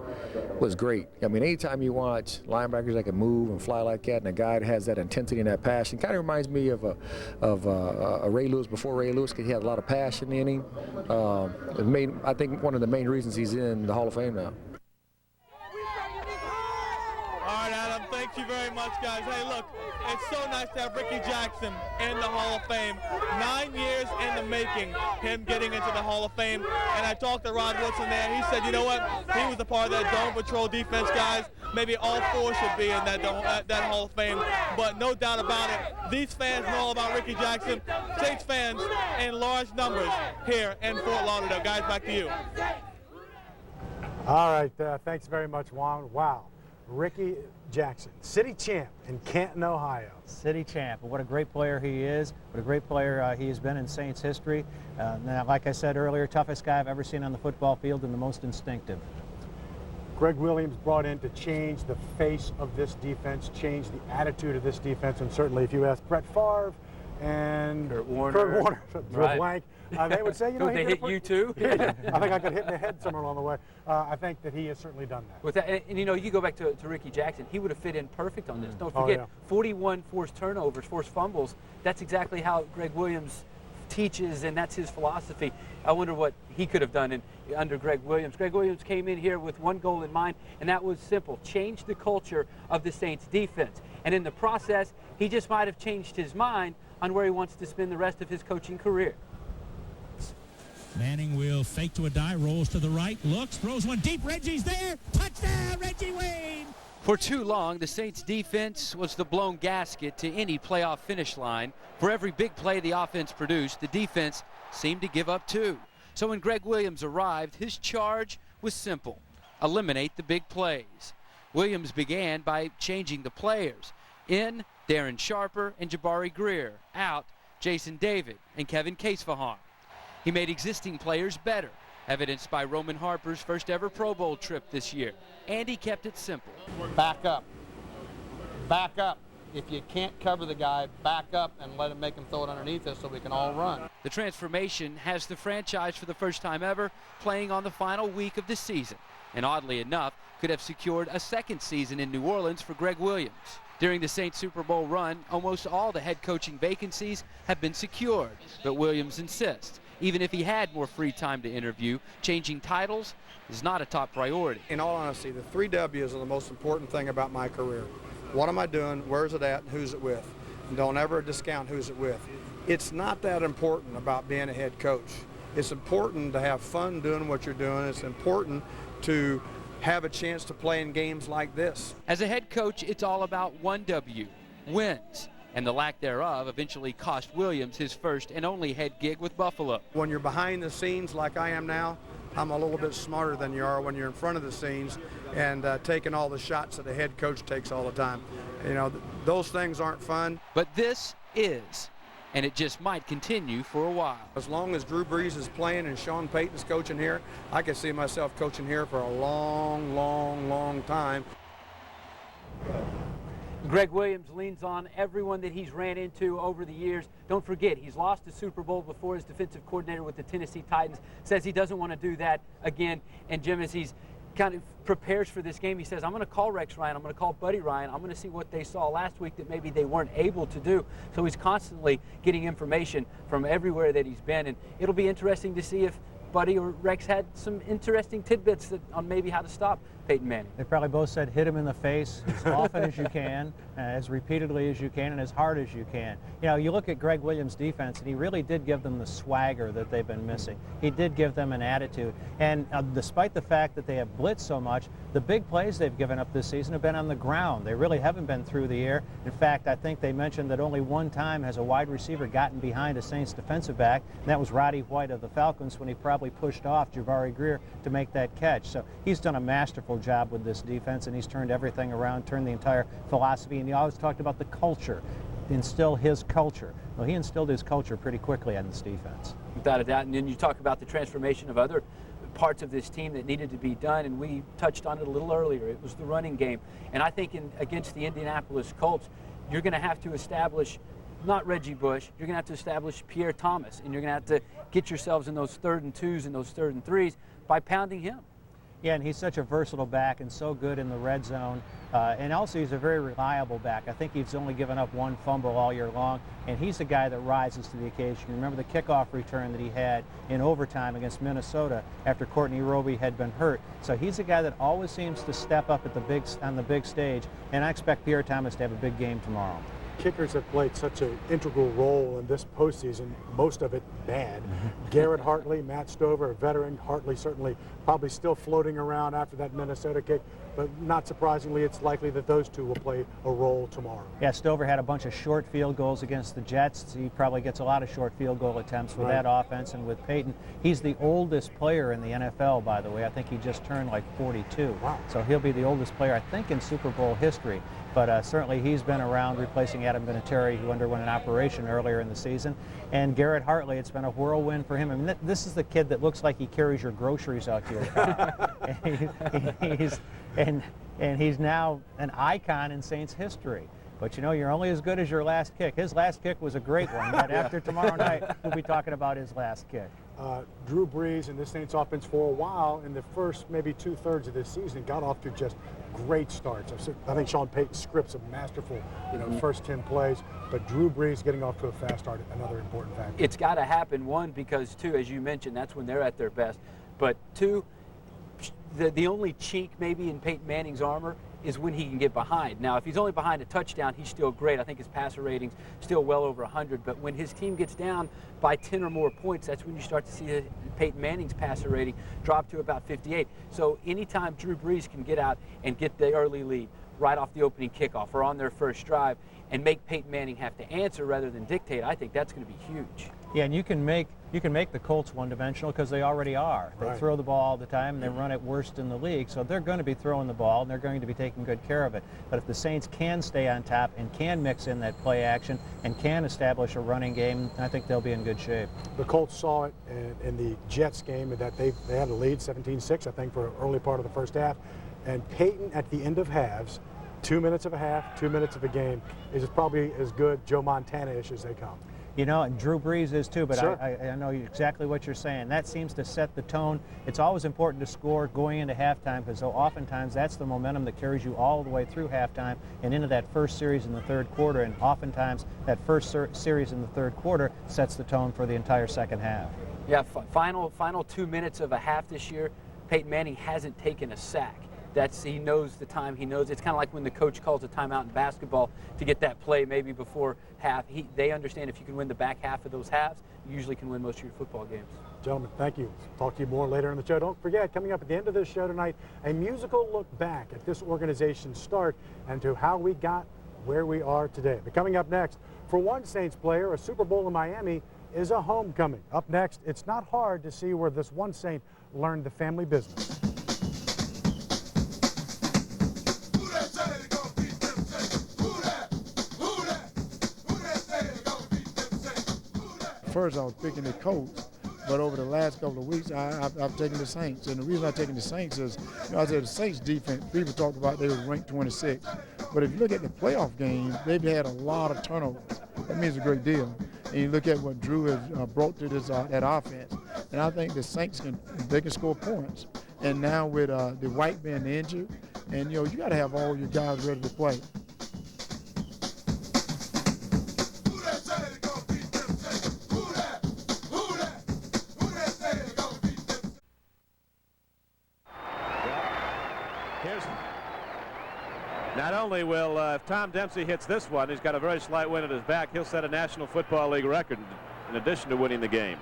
was great. I mean, anytime you watch linebackers that can move and fly like that, and a guy that has that intensity and that passion, kind of reminds me of a Ray Lewis before Ray Lewis, because he had a lot of passion in him. I think one of the main reasons he's in the Hall of Fame now. All right, Adam, thank you very much, guys. Hey, look, it's so nice to have Ricky Jackson in the Hall of Fame. 9 years in the making, him getting into the Hall of Fame. And I talked to Rod Wilson there. He said, you know what? He was a part of that Dome Patrol defense, guys. Maybe all 4 should be in that Hall of Fame. But no doubt about it, these fans know all about Ricky Jackson. Saints fans in large numbers here in Fort Lauderdale. Guys, back to you. All right, thanks very much, Juan. Wow. Ricky Jackson, city champ in Canton, Ohio. City champ. What a great player he is. What a great player he has been in Saints history. Now, like I said earlier, toughest guy I've ever seen on the football field and the most instinctive. Greg Williams brought in to change the face of this defense, change the attitude of this defense, and certainly if you ask Brett Favre and Kurt Warner, right. Blank, they would say, you know, they hit you too? I think I got hit in the head somewhere along the way. I think that he has certainly done that. With that, and you know, you go back to Ricky Jackson, he would have fit in perfect on this. Don't forget, 41 forced turnovers, forced fumbles. That's exactly how Greg Williams teaches, and that's his philosophy. I wonder what he could have done under Greg Williams. Greg Williams came in here with one goal in mind, and that was simple: change the culture of the Saints defense. And in the process, he just might have changed his mind on where he wants to spend the rest of his coaching career. Manning will fake to a die, rolls to the right, looks, throws one deep. Reggie's there. Touchdown, Reggie Wayne. For too long, the Saints defense was the blown gasket to any playoff finish line. For every big play the offense produced, the defense seemed to give up too. So when Greg Williams arrived, his charge was simple: eliminate the big plays. Williams began by changing the players. In, Darren Sharper and Jabari Greer. Out, Jason David and Kevin Casefahan. He made existing players better, evidenced by Roman Harper's first ever Pro Bowl trip this year. And he kept it simple. Back up. Back up. If you can't cover the guy, back up and let him make him throw it underneath us so we can all run. The transformation has the franchise for the first time ever playing on the final week of the season. And oddly enough, could have secured a second season in New Orleans for Greg Williams. During the Saints Super Bowl run, almost all the head coaching vacancies have been secured. But Williams insists, even if he had more free time to interview, changing titles is not a top priority. In all honesty, the 3 W's are the most important thing about my career. What am I doing, where's it at, and who's it with? And don't ever discount who's it with. It's not that important about being a head coach. It's important to have fun doing what you're doing. It's important to have a chance to play in games like this. As a head coach, it's all about 1 W, wins. And the lack thereof eventually cost Williams his first and only head gig with Buffalo. When you're behind the scenes like I am now, I'm a little bit smarter than you are when you're in front of the scenes and taking all the shots that the head coach takes all the time. You know, those things aren't fun. But this is, and it just might continue for a while. As long as Drew Brees is playing and Sean Payton's coaching here, I can see myself coaching here for a long, long, long time. Greg Williams leans on everyone that he's ran into over the years. Don't forget, he's lost a Super Bowl before as defensive coordinator with the Tennessee Titans. Says he doesn't want to do that again. And Jim, as he's kind of prepares for this game, he says, I'm going to call Rex Ryan, I'm going to call Buddy Ryan, I'm going to see what they saw last week that maybe they weren't able to do. So he's constantly getting information from everywhere that he's been. And it'll be interesting to see if Buddy or Rex had some interesting tidbits on maybe how to stop Peyton Manning. They probably both said hit him in the face as often as you can, as repeatedly as you can, and as hard as you can. You know, you look at Greg Williams' defense, and he really did give them the swagger that they've been missing. He did give them an attitude. And despite the fact that they have blitzed so much, the big plays they've given up this season have been on the ground. They really haven't been through the air. In fact, I think they mentioned that only one time has a wide receiver gotten behind a Saints defensive back, and that was Roddy White of the Falcons when he probably pushed off Jabari Greer to make that catch. So he's done a masterful job with this defense, and he's turned everything around, turned the entire philosophy, and he always talked about the culture, instill his culture. Well, he instilled his culture pretty quickly on this defense. Without a doubt. And then you talk about the transformation of other parts of this team that needed to be done, and we touched on it a little earlier. It was the running game. And I think against the Indianapolis Colts, you're going to have to establish not Reggie Bush, you're going to have to establish Pierre Thomas, and you're going to have to get yourselves in those 3rd and 2s and those 3rd and 3s by pounding him. Yeah, and he's such a versatile back and so good in the red zone. And also he's a very reliable back. I think he's only given up 1 fumble all year long, and he's the guy that rises to the occasion. Remember the kickoff return that he had in overtime against Minnesota after Courtney Roby had been hurt. So he's a guy that always seems to step up at on the big stage, and I expect Pierre Thomas to have a big game tomorrow. Kickers have played such an integral role in this postseason, most of it bad. Garrett Hartley, Matt Stover, a veteran. Hartley certainly probably still floating around after that Minnesota kick, but not surprisingly, it's likely that those two will play a role tomorrow. Yeah, Stover had a bunch of short field goals against the Jets. He probably gets a lot of short field goal attempts with that offense, and with Peyton. He's the oldest player in the NFL, by the way. I think he just turned like 42. Wow. So he'll be the oldest player, I think, in Super Bowl history. But certainly he's been around replacing Adam Vinatieri, who underwent an operation earlier in the season. And Garrett Hartley, it's been a whirlwind for him. I mean, this is the kid that looks like he carries your groceries out to your car. and he's now an icon in Saints history. But you know, you're only as good as your last kick. His last kick was a great one, but after tomorrow night, we'll be talking about his last kick. Drew Brees and this Saints offense for a while in the first maybe 2/3 of this season got off to just great starts. I think Sean Payton's scripts are masterful, first 10 plays, but Drew Brees getting off to a fast start, another important factor. It's got to happen, 1, because 2, as you mentioned, that's when they're at their best, but 2, the only chink maybe in Peyton Manning's armor is when he can get behind. Now, if he's only behind a touchdown, he's still great. I think his passer rating's still well over 100. But when his team gets down by 10 or more points, that's when you start to see Peyton Manning's passer rating drop to about 58. So anytime Drew Brees can get out and get the early lead, right off the opening kickoff or on their first drive and make Peyton Manning have to answer rather than dictate, I think that's going to be huge. Yeah, and you can make the Colts one-dimensional because they already are. They throw the ball all the time, and they run it worst in the league, so they're going to be throwing the ball, and they're going to be taking good care of it. But if the Saints can stay on top and can mix in that play action and can establish a running game, I think they'll be in good shape. The Colts saw it in the Jets game that they had a lead, 17-6, I think, for an early part of the first half. And Peyton, at the end of halves, 2 minutes of a half, 2 minutes of a game, is probably as good Joe Montana-ish as they come. You know, and Drew Brees is too, but sure. I know exactly what you're saying. That seems to set the tone. It's always important to score going into halftime because so oftentimes that's the momentum that carries you all the way through halftime and into that first series in the third quarter, and oftentimes that first series in the third quarter sets the tone for the entire second half. Yeah, final 2 minutes of a half this year, Peyton Manning hasn't taken a sack. He knows the time. He knows it's kind of like when the coach calls a timeout in basketball to get that play maybe before half. They understand if you can win the back half of those halves, you usually can win most of your football games. Gentlemen, thank you. Talk to you more later in the show. Don't forget, coming up at the end of this show tonight, a musical look back at this organization's start and to how we got where we are today. But coming up next, for one Saints player, a Super Bowl in Miami is a homecoming. Up next, it's not hard to see where this one Saint learned the family business. First, I was picking the Colts, but over the last couple of weeks, I've taken the Saints. And the reason I've taken the Saints is, I said the Saints defense, people talked about they were ranked 26. But if you look at the playoff game, they've had a lot of turnovers. That means a great deal. And you look at what Drew has brought to that offense. And I think the Saints they can score points. And now with the White being injured, and you got to have all your guys ready to play. Not only will, if Tom Dempsey hits this one, he's got a very slight wind at his back, he'll set a National Football League record in addition to winning the game.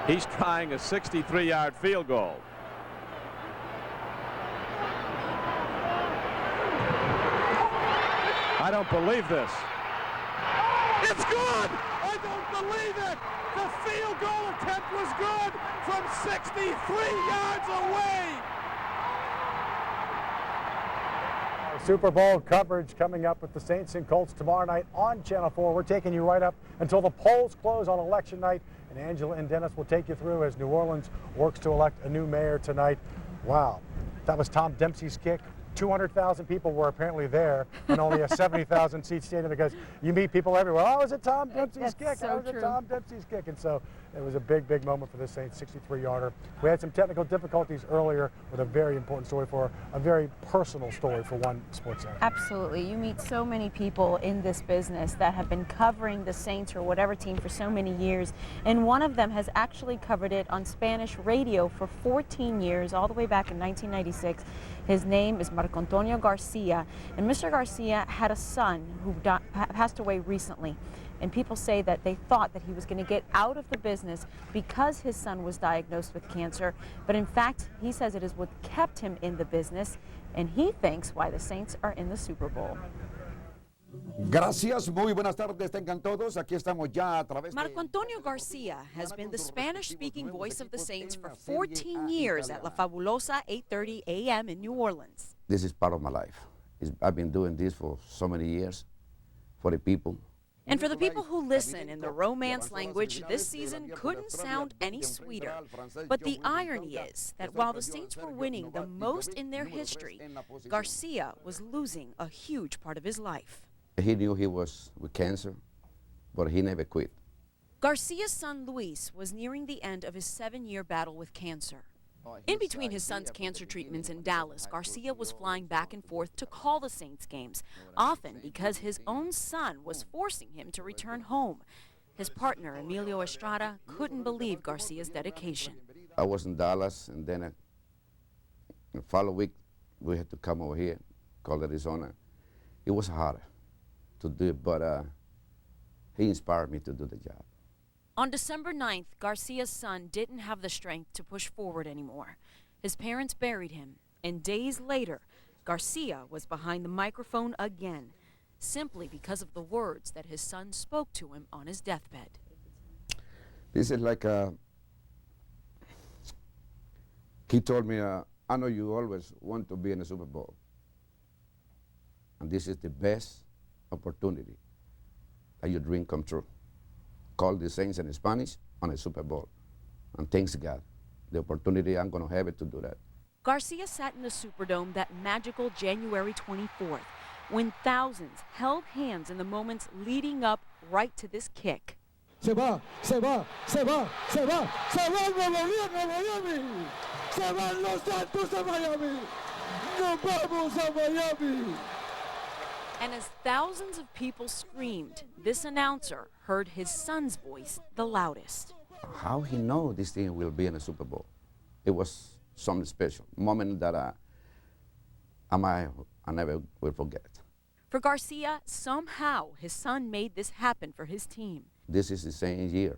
He's trying a 63-yard field goal. I don't believe this. It's good! I don't believe it! The field goal attempt was good from 63 yards away! Super Bowl coverage coming up with the Saints and Colts tomorrow night on Channel 4. We're taking you right up until the polls close on election night, and Angela and Dennis will take you through as New Orleans works to elect a new mayor tonight. Wow, that was Tom Dempsey's kick. 200,000 people were apparently there and only a 70,000 seat stadium because you meet people everywhere. Oh, was it Tom Dempsey's kick? So oh, was true. it Tom Dempsey's kick? And so it was a big, big moment for the Saints, 63-yarder. We had some technical difficulties earlier with a very important story for a very personal story for one sports center. Absolutely. You meet so many people in this business that have been covering the Saints or whatever team for so many years, and one of them has actually covered it on Spanish radio for 14 years, all the way back in 1996. His name is Marco Antonio Garcia, and Mr. Garcia had a son who passed away recently. And people say that they thought that he was going to get out of the business because his son was diagnosed with cancer. But in fact, he says it is what kept him in the business, and he thinks why the Saints are in the Super Bowl. Gracias, muy buenas tardes, tengan todos. Aquí estamos ya a través de... Marco Antonio Garcia has been the Spanish-speaking voice of the Saints for 14 years at La Fabulosa 8:30 a.m. in New Orleans. This is part of my life. I've been doing this for so many years for the people. And for the people who listen in the Romance language, this season couldn't sound any sweeter. But the irony is that while the Saints were winning the most in their history, Garcia was losing a huge part of his life. He knew he was with cancer, but he never quit. Garcia's son Luis was nearing the end of his 7-year battle with cancer. In between his son's cancer treatments in Dallas, Garcia was flying back and forth to call the Saints games, often because his own son was forcing him to return home. His partner, Emilio Estrada, couldn't believe Garcia's dedication. I was in Dallas, and then the following week, we had to come over here, call Arizona. It was hard to do it, but he inspired me to do the job. On December 9th, Garcia's son didn't have the strength to push forward anymore. His parents buried him, and days later, Garcia was behind the microphone again, simply because of the words that his son spoke to him on his deathbed. This is like he told me, I know you always want to be in a Super Bowl. And this is the best opportunity that your dream come true. Call the Saints in Spanish on a Super Bowl. And thanks God, the opportunity I'm going to have it to do that. Garcia sat in the Superdome that magical January 24th, when thousands held hands in the moments leading up right to this kick. Se va, se va, se va, se va, se va el Nuevo León a Miami. Se van los Santos a Miami. Nos vamos a Miami. And as thousands of people screamed, this announcer heard his son's voice the loudest. How he know this thing will be in a Super Bowl? It was something special, moment that I never will forget. For Garcia, somehow his son made this happen for his team. This is the same year.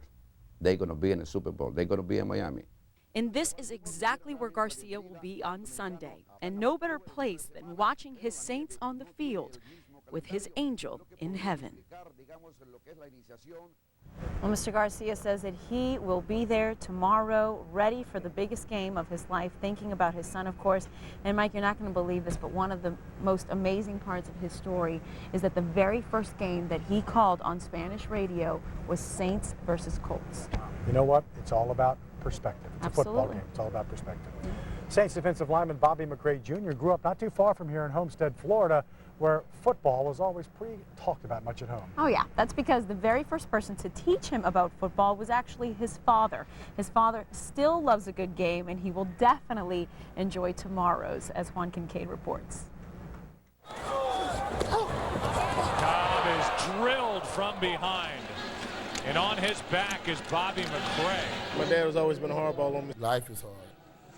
They're going to be in a Super Bowl. They're going to be in Miami. And this is exactly where Garcia will be on Sunday. And no better place than watching his Saints on the field with his angel in heaven. Well, Mr. Garcia says that he will be there tomorrow, ready for the biggest game of his life, thinking about his son, of course. And Mike, you're not going to believe this, but one of the most amazing parts of his story is that the very first game that he called on Spanish radio was Saints versus Colts. You know what? It's all about perspective. It's Absolutely. a football game. It's all about perspective. Saints defensive lineman Bobby McRae Jr. grew up not too far from here in Homestead, Florida, where football was always pretty talked about much at home. Oh yeah, that's because the very first person to teach him about football was actually his father. His father still loves a good game, and he will definitely enjoy tomorrow's, as Juan Kincaid reports. Cobb is drilled from behind, and on his back is Bobby McRae. My dad has always been a hardball on me. Life is hard.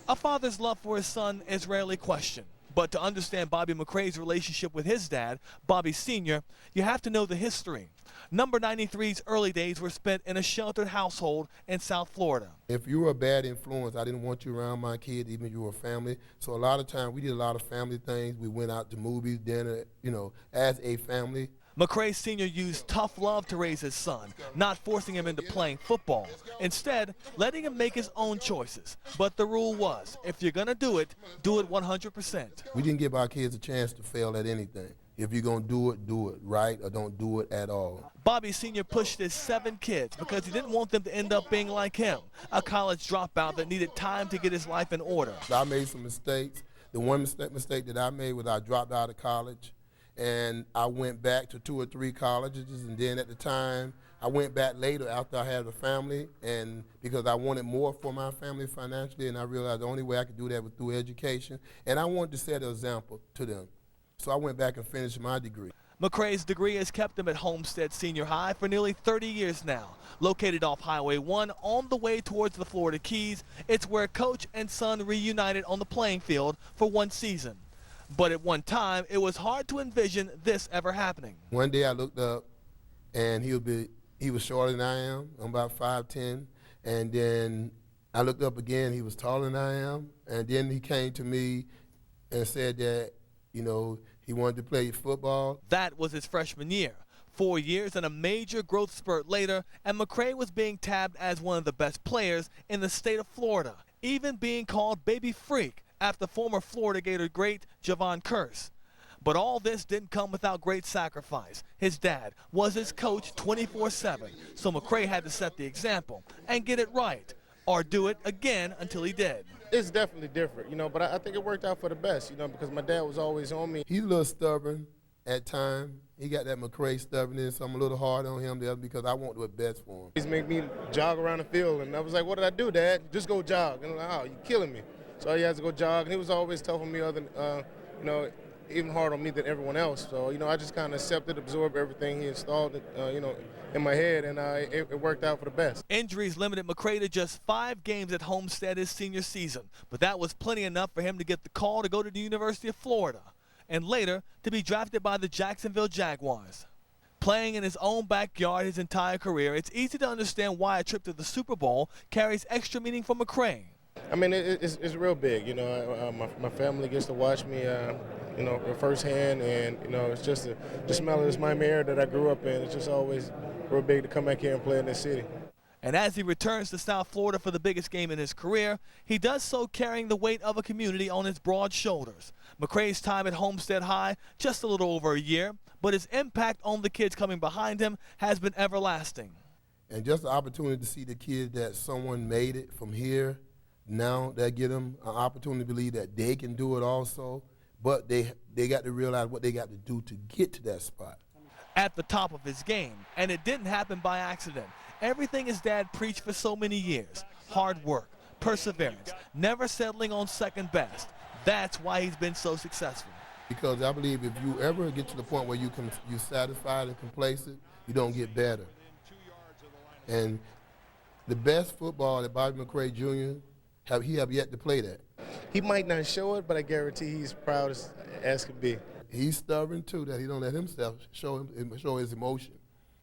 A father's love for his son is rarely questioned. But to understand Bobby McRae's relationship with his dad, Bobby Sr., you have to know the history. Number 93's early days were spent in a sheltered household in South Florida. If you were a bad influence, I didn't want you around my kids, even if you were family. So a lot of times we did a lot of family things. We went out to movies, dinner, you know, as a family. McRae Sr. used tough love to raise his son, not forcing him into playing football. Instead, letting him make his own choices. But the rule was, if you're going to do it 100%. We didn't give our kids a chance to fail at anything. If you're going to do it right, or don't do it at all. Bobby Sr. pushed his 7 kids because he didn't want them to end up being like him, a college dropout that needed time to get his life in order. I made some mistakes. The one mistake that I made was I dropped out of college. And I went back to 2 or 3 colleges, and then at the time, I went back later after I had a family, and because I wanted more for my family financially, and I realized the only way I could do that was through education, and I wanted to set an example to them. So I went back and finished my degree. McRae's degree has kept him at Homestead Senior High for nearly 30 years now. Located off Highway 1 on the way towards the Florida Keys, it's where coach and son reunited on the playing field for one season. But at one time, it was hard to envision this ever happening. One day I looked up, and he was shorter than I am. I'm about 5'10", and then I looked up again. He was taller than I am, and then he came to me and said that, you know, he wanted to play football. That was his freshman year. 4 years and a major growth spurt later, and McRae was being tabbed as one of the best players in the state of Florida, even being called Baby Freak after former Florida Gator great Javon Curse. But all this didn't come without great sacrifice. His dad was his coach 24/7, so McRae had to set the example and get it right, or do it again until he did. It's definitely different, you know, but I think it worked out for the best, you know, because my dad was always on me. He's a little stubborn at times. He got that McRae stubbornness, so I'm a little hard on him because I want what's best for him. He's made me jog around the field, and I was like, what did I do, Dad? Just go jog. And I'm like, oh, you're killing me. So he has to go jog, and he was always tough on me, you know, even harder on me than everyone else. So, you know, I just kind of accepted, absorbed everything he installed, you know, in my head, and it worked out for the best. Injuries limited McRae to just 5 games at Homestead his senior season, but that was plenty enough for him to get the call to go to the University of Florida, and later to be drafted by the Jacksonville Jaguars. Playing in his own backyard his entire career, it's easy to understand why a trip to the Super Bowl carries extra meaning for McRae. I mean, it's real big, you know. My family gets to watch me you know, firsthand, and you know, it's just the smell of this Miami air that I grew up in. It's just always real big to come back here and play in this city. And as he returns to South Florida for the biggest game in his career, he does so carrying the weight of a community on his broad shoulders. McCray's time at Homestead High, just a little over a year, but his impact on the kids coming behind him has been everlasting. And just the opportunity to see the kids that someone made it from here, now that give them an opportunity to believe that they can do it also, but they got to realize what they got to do to get to that spot. At the top of his game, and it didn't happen by accident. Everything his dad preached for so many years, hard work, perseverance, never settling on second best. That's why he's been so successful. Because I believe if you ever get to the point where you're satisfied and complacent, you don't get better. And the best football that Bobby McCray Jr. He have yet to play that. He might not show it, but I guarantee he's proud as can be. He's stubborn too, that he don't let himself show his emotion.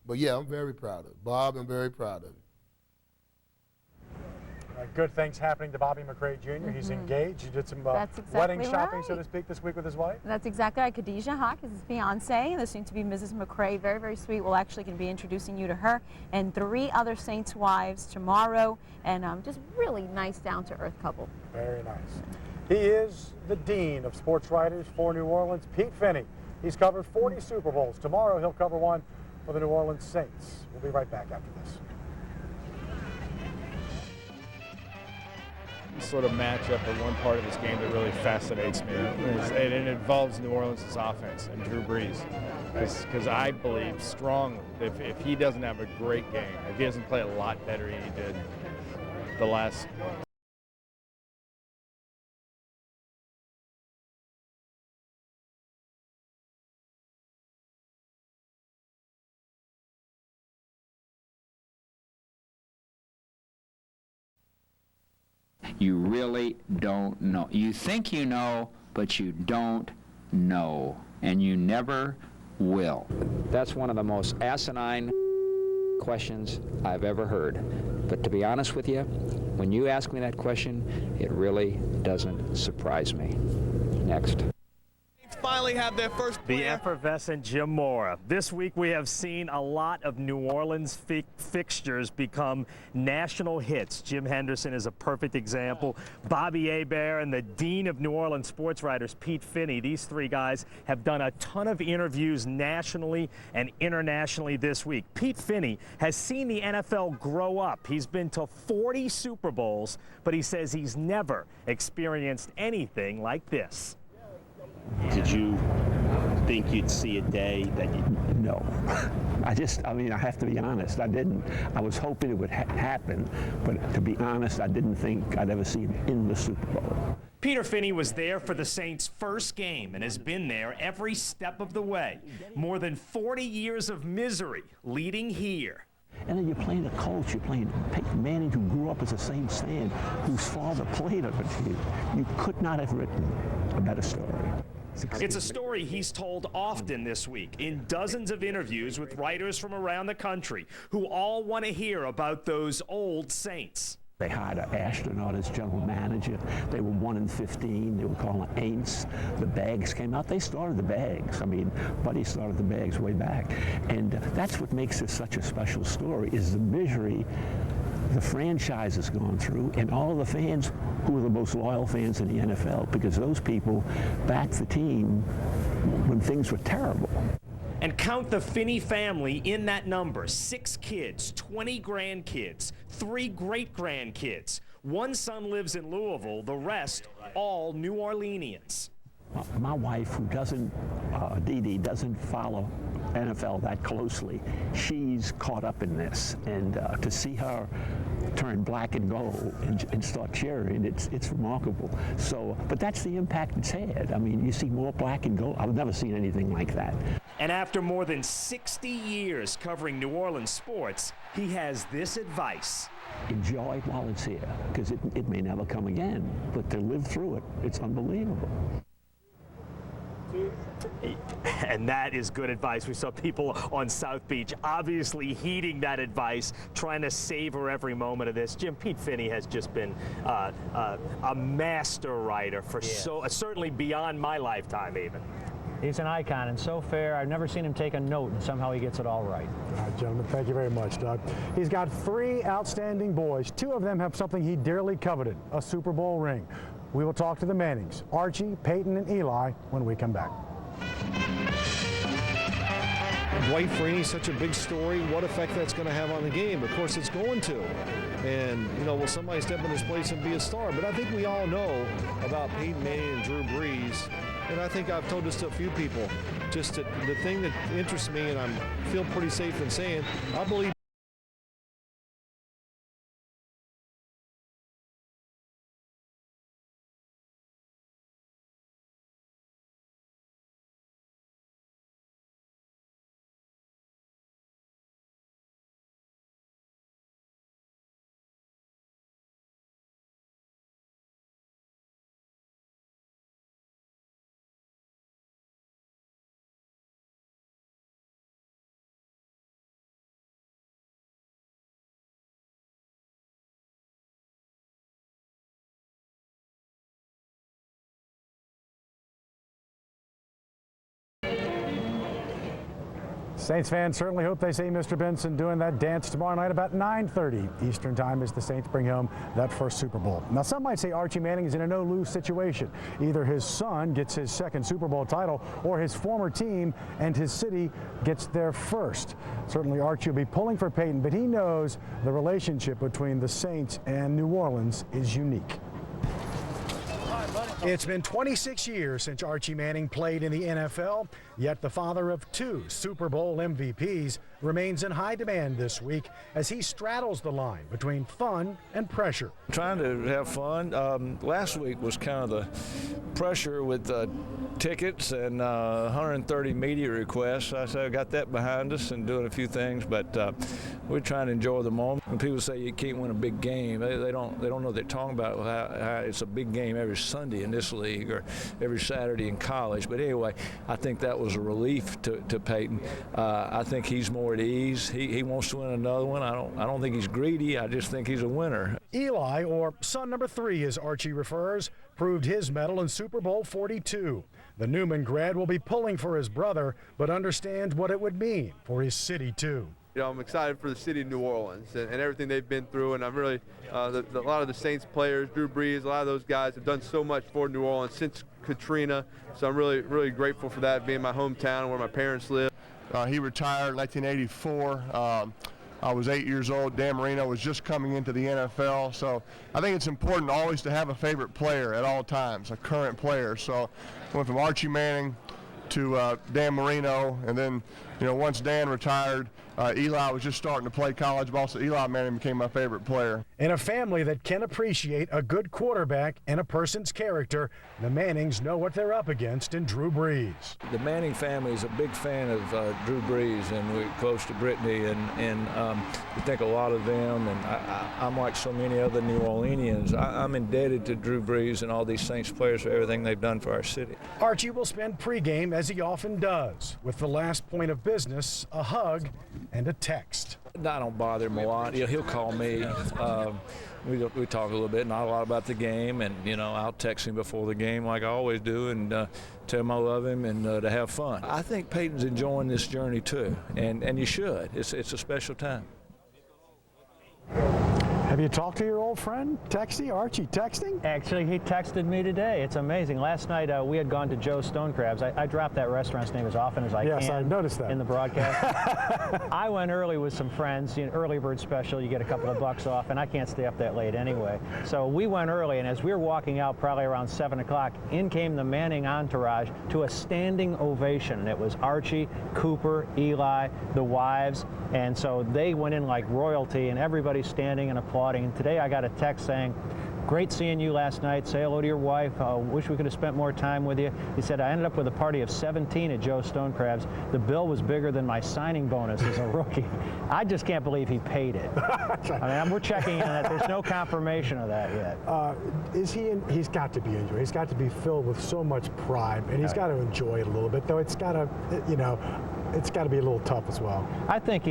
But yeah, I'm very proud of it. Bob, I'm very proud of it. Good things happening to Bobby McCray Jr. He's engaged. He did some wedding shopping, so to speak, this week with his wife. That's exactly right. Khadijah Hawk is his fiance, and the soon-to-be Mrs. McCray. Very, very sweet. We're actually going to be introducing you to her and 3 other Saints wives tomorrow, and just really nice, down-to-earth couple. Very nice. He is the dean of sports writers for New Orleans, Pete Finney. He's covered 40 Super Bowls. Tomorrow he'll cover one for the New Orleans Saints. We'll be right back after this. Sort of matchup or one part of this game that really fascinates me, and it involves New Orleans' offense and Drew Brees, because I believe strongly that if he doesn't have a great game, if he doesn't play a lot better than he did the last You really don't know. You think you know, but you don't know, and you never will. That's one of the most asinine questions I've ever heard. But to be honest with you, when you ask me that question, it really doesn't surprise me. Next. Finally have their first player. The effervescent Jim Mora. This week we have seen a lot of New Orleans fixtures become national hits. Jim Henderson is a perfect example. Bobby Hebert and the dean of New Orleans sports writers, Pete Finney. These 3 guys have done a ton of interviews nationally and internationally this week. Pete Finney has seen the NFL grow up. He's been to 40 Super Bowls, but he says he's never experienced anything like this. Did you think you'd see a day that you... No. I mean, I have to be honest. I didn't. I was hoping it would happen, but to be honest, I didn't think I'd ever see him in the Super Bowl. Peter Finney was there for the Saints' first game and has been there every step of the way. More than 40 years of misery leading here. And then you're playing a coach, you're playing Peyton Manning, who grew up as a Saints fan, whose father played on the team. You could not have written a better story. It's a story he's told often this week in dozens of interviews with writers from around the country who all want to hear about those old Saints. They hired an astronaut as general manager. They were 1-15. They were calling Aints. The Bags came out. They started the Bags. I mean, Buddy started the Bags way back. And that's what makes this such a special story, is the misery the franchise has gone through, and all of the fans who are the most loyal fans in the NFL, because those people backed the team when things were terrible. And count the Finney family in that number. 6 kids, 20 grandkids, 3 great-grandkids. One son lives in Louisville, the rest all New Orleanians. My wife, who doesn't, Dee Dee, doesn't follow NFL that closely, she's caught up in this. And to see her turn black and gold and start cheering, it's remarkable. So, but that's the impact it's had. I mean, you see more black and gold. I've never seen anything like that. And after more than 60 years covering New Orleans sports, he has this advice. Enjoy it while it's here, because it may never come again. But to live through it, it's unbelievable. And that is good advice. We saw people on South Beach obviously heeding that advice, trying to savor every moment of this. Jim, Pete Finney has just been a master writer for certainly beyond my lifetime even. He's an icon and so fair. I've never seen him take a note, and somehow he gets it all right. All right, gentlemen, thank you very much, Doug. He's got 3 outstanding boys. 2 of them have something he dearly coveted, a Super Bowl ring. We will talk to the Mannings, Archie, Peyton, and Eli, when we come back. Dwight Freeney's such a big story. What effect that's going to have on the game? Of course, it's going to. And, you know, will somebody step in his place and be a star? But I think we all know about Peyton Manning and Drew Brees. And I think I've told this to a few people. Just the thing that interests me, and I feel pretty safe in saying, I believe Saints fans certainly hope they see Mr. Benson doing that dance tomorrow night about 9:30 Eastern Time as the Saints bring home that first Super Bowl. Now, some might say Archie Manning is in a no-lose situation. Either his son gets his second Super Bowl title or his former team and his city gets their first. Certainly Archie will be pulling for Peyton, but he knows the relationship between the Saints and New Orleans is unique. It's been 26 years since Archie Manning played in the NFL, yet the father of 2 Super Bowl MVPs remains in high demand this week as he straddles the line between fun and pressure. trying to have fun. Last week was kind of the pressure with tickets and 130 media requests. I said I got that behind us and doing a few things, but we're trying to enjoy the moment. When people say you can't win a big game, they don't know what they're talking about, how it's a big game every Sunday in this league or every Saturday in college. But anyway, I think that was a relief to Peyton. I think he's more at ease. He wants to win another one. I don't think he's greedy. I just think he's a winner. Eli, or son number 3 as Archie refers, proved his medal in Super Bowl 42. The Newman grad will be pulling for his brother, but understands what it would mean for his city too. You know, I'm excited for the city of New Orleans and everything they've been through, and I'm really, a lot of the Saints players, Drew Brees, a lot of those guys have done so much for New Orleans since Katrina, so I'm really, really grateful for that, being my hometown where my parents live. He retired in 1984. I was 8 years old. Dan Marino was just coming into the NFL, so I think it's important always to have a favorite player at all times, a current player. So I went from Archie Manning to Dan Marino, and then, you know, once Dan retired, Eli was just starting to play college ball, so Eli Manning became my favorite player. In a family that can appreciate a good quarterback and a person's character, the Mannings know what they're up against in Drew Brees. The Manning family is a big fan of Drew Brees, and we're close to Brittany, and we think a lot of them, and I'm like so many other New Orleanians. I'm indebted to Drew Brees and all these Saints players for everything they've done for our city. Archie will spend pregame, as he often does, with the last point of business, a hug and a text. I don't bother him a lot. He'll call me. We talk a little bit, not a lot about the game, and, you know, I'll text him before the game like I always do and tell him I love him and to have fun. I think Peyton's enjoying this journey too, and you should. It's a special time. Have you talked to your old friend, Texty, Archie, texting? Actually, he texted me today. It's amazing. Last night, we had gone to Joe's Stone Crabs. I drop that restaurant's name as often as I can. Yes, I noticed that. In the broadcast. I went early with some friends. You know, early bird special, you get a couple of bucks off, and I can't stay up that late anyway. So we went early, and as we were walking out, probably around 7 o'clock, in came the Manning entourage to a standing ovation. And it was Archie, Cooper, Eli, the wives, and so they went in like royalty, and everybody's standing and applauding. And today I got a text saying, great seeing you last night. Say hello to your wife. Wish we could have spent more time with you. He said, I ended up with a party of 17 at Joe Stonecraft's. The bill was bigger than my signing bonus as a rookie. I just can't believe he paid it. I mean, we're checking in on that. There's no confirmation of that yet. He's got to be enjoying. He's got to be filled with so much pride, and he's got to enjoy it a little bit, though it's got to, it's got to be a little tough as well. I think,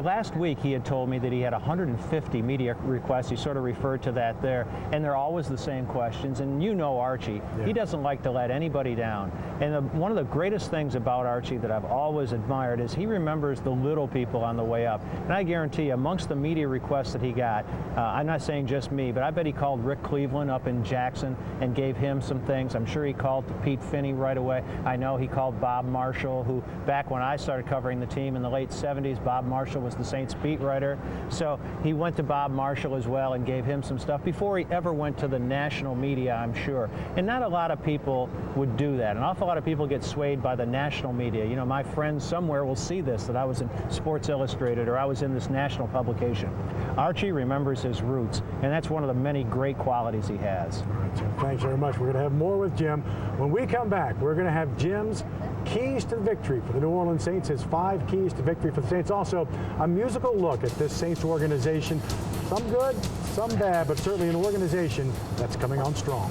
last week he had told me that he had 150 media requests. He sort of referred to that there, and they're always the same questions. And Archie, he doesn't like to let anybody down. And one of the greatest things about Archie that I've always admired is he remembers the little people on the way up. And I guarantee you, amongst the media requests that he got, I'm not saying just me, but I bet he called Rick Cleveland up in Jackson and gave him some things. I'm sure he called to Pete Finney right away. I know he called Bob Marshall, who back when I started covering the team in the late 70s, Bob Marshall was the Saints beat writer. So he went to Bob Marshall as well and gave him some stuff before he ever went to the national media, I'm sure. And not a lot of people would do that. An awful lot of people get swayed by the national media. My friends somewhere will see this, that I was in Sports Illustrated or I was in this national publication. Archie remembers his roots, and that's one of the many great qualities he has. All right, Jim, thanks very much. We're going to have more with Jim. When we come back, we're going to have Jim's keys to victory for the New Orleans Saints, his 5 keys to victory for the Saints. Also, a musical look at this Saints organization. Some good, some bad, but certainly an organization that's coming on strong.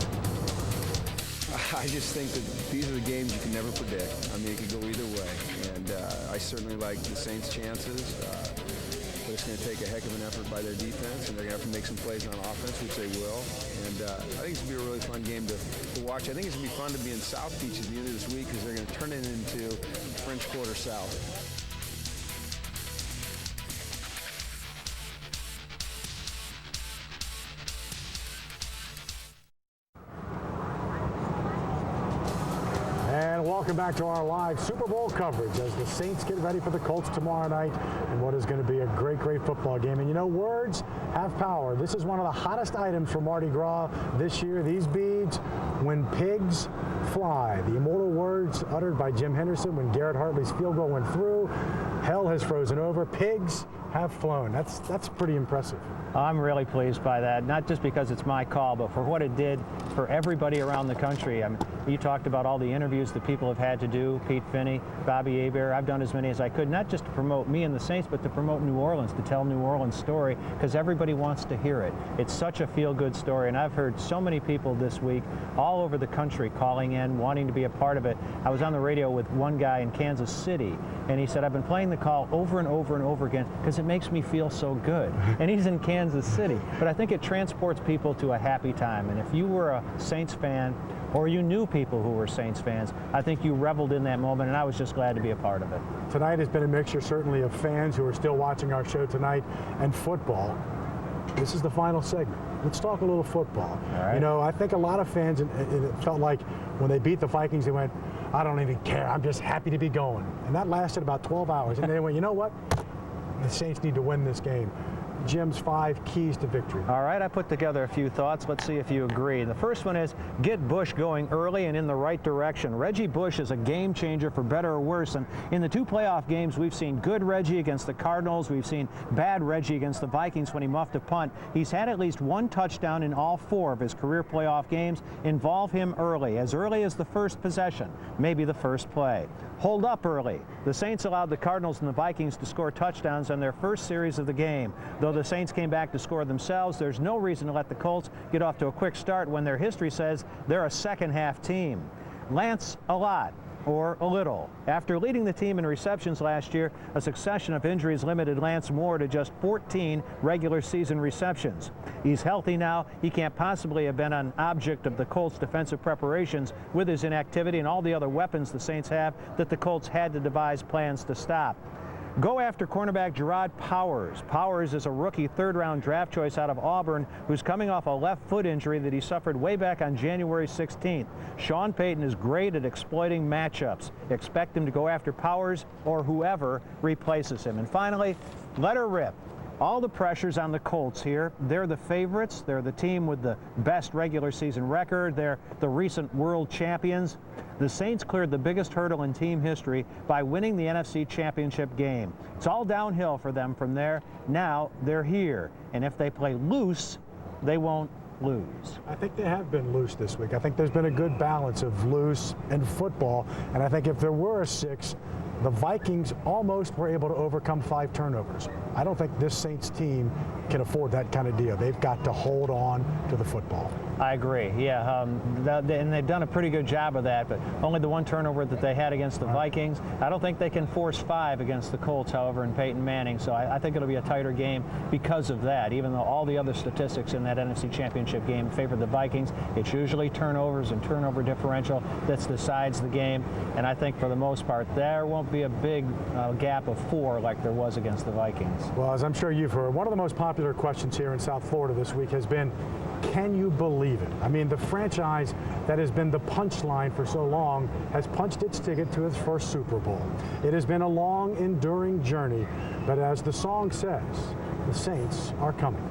I just think that these are the games you can never predict. I mean, it could go either way. And I certainly like the Saints' chances. But it's going to take a heck of an effort by their defense, and they're going to have to make some plays on offense, which they will. And I think it's going to be a really fun game to watch. I think it's going to be fun to be in South Beach at the end of this week because they're going to turn it into French Quarter South. Welcome back to our live Super Bowl coverage as the Saints get ready for the Colts tomorrow night and what is going to be a great, great football game. And words have power. This is one of the hottest items for Mardi Gras this year. These beads, when pigs fly. The immortal words uttered by Jim Henderson when Garrett Hartley's field goal went through. Hell has frozen over. Pigs have flown. That's pretty impressive. I'm really pleased by that, not just because it's my call, but for what it did for everybody around the country. I mean, you talked about all the interviews that people have had to do, Pete Finney, Bobby Hebert. I've done as many as I could, not just to promote me and the Saints, but to promote New Orleans, to tell New Orleans' story, because everybody wants to hear it. It's such a feel-good story, and I've heard so many people this week all over the country calling in, wanting to be a part of it. I was on the radio with one guy in Kansas City, and he said, I've been playing the call over and over and over again because it makes me feel so good. And he's in Kansas City. But I think it transports people to a happy time. And if you were a Saints fan or you knew people who were Saints fans, I think you reveled in that moment, and I was just glad to be a part of it. Tonight has been a mixture, certainly, of fans who are still watching our show tonight and football. This is the final segment. Let's talk a little football. All right. I think a lot of fans, it felt like when they beat the Vikings, they went, I don't even care. I'm just happy to be going. And that lasted about 12 hours. And they went, you know what? The Saints need to win this game. Jim's 5 keys to victory. All right, I put together a few thoughts. Let's see if you agree. The first one is get Bush going early and in the right direction. Reggie Bush is a game changer for better or worse. And in the 2 playoff games, we've seen good Reggie against the Cardinals. We've seen bad Reggie against the Vikings when he muffed a punt. He's had at least 1 touchdown in all 4 of his career playoff games. Involve him early as the first possession, maybe the first play. Hold up early. The Saints allowed the Cardinals and the Vikings to score touchdowns on their first series of the game. Though the Saints came back to score themselves, there's no reason to let the Colts get off to a quick start when their history says they're a second-half team. Lance a lot or a little. After leading the team in receptions last year, a succession of injuries limited Lance Moore to just 14 regular season receptions. He's healthy now. He can't possibly have been an object of the Colts' defensive preparations with his inactivity and all the other weapons the Saints have that the Colts had to devise plans to stop. Go after cornerback Gerard Powers. Powers is a rookie 3rd-round draft choice out of Auburn who's coming off a left foot injury that he suffered way back on January 16th. Sean Payton is great at exploiting matchups. Expect him to go after Powers or whoever replaces him. And finally, let her rip. All the pressure's on the Colts here. They're the favorites. They're the team with the best regular season record. They're the recent world champions. The Saints cleared the biggest hurdle in team history by winning the NFC Championship game. It's all downhill for them from there. Now they're here. And if they play loose, they won't lose? I think they have been loose this week. I think there's been a good balance of loose and football, and I think if there were a 6, the Vikings almost were able to overcome 5 turnovers. I don't think this Saints team can afford that kind of deal. They've got to hold on to the football. I agree, yeah. And they've done a pretty good job of that, but only the 1 turnover that they had against the Vikings. I don't think they can force 5 against the Colts, however, and Peyton Manning. So I think it'll be a tighter game because of that. Even though all the other statistics in that NFC Championship game favor the Vikings, it's usually turnovers and turnover differential that decides the game. And I think for the most part, there won't be a big gap of 4 like there was against the Vikings. Well, as I'm sure you've heard, one of the most popular questions here in South Florida this week has been, can you believe it? I mean, the franchise that has been the punchline for so long has punched its ticket to its first Super Bowl. It has been a long, enduring journey, but as the song says, the Saints are coming.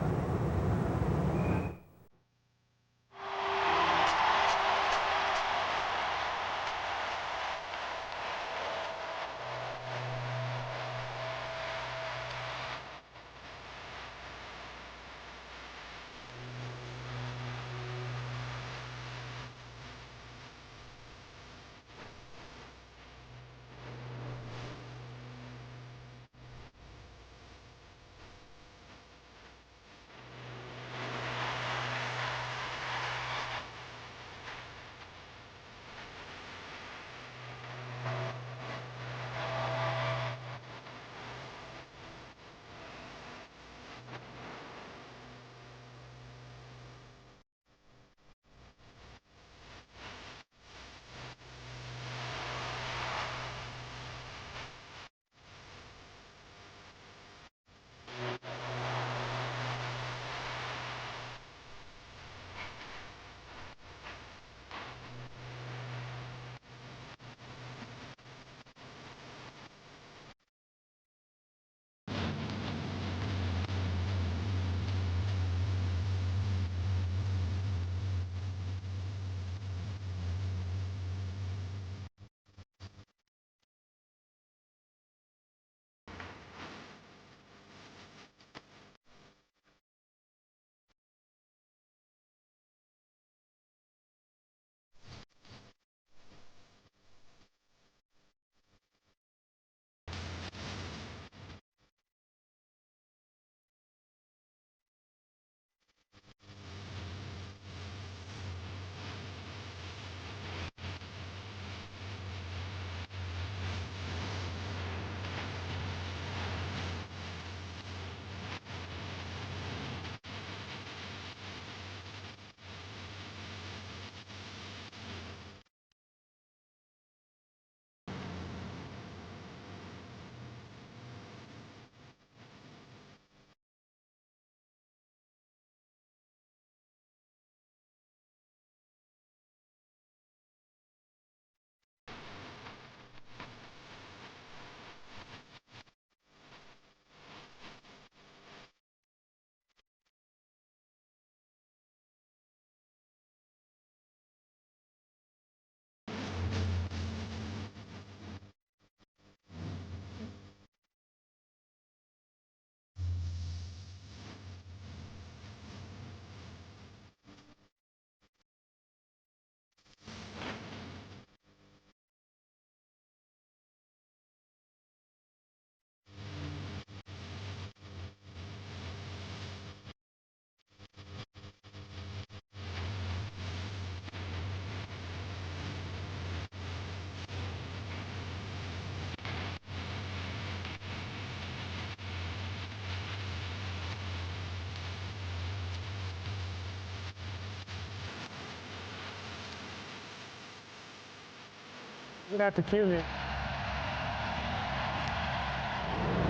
Doesn't have to cue me.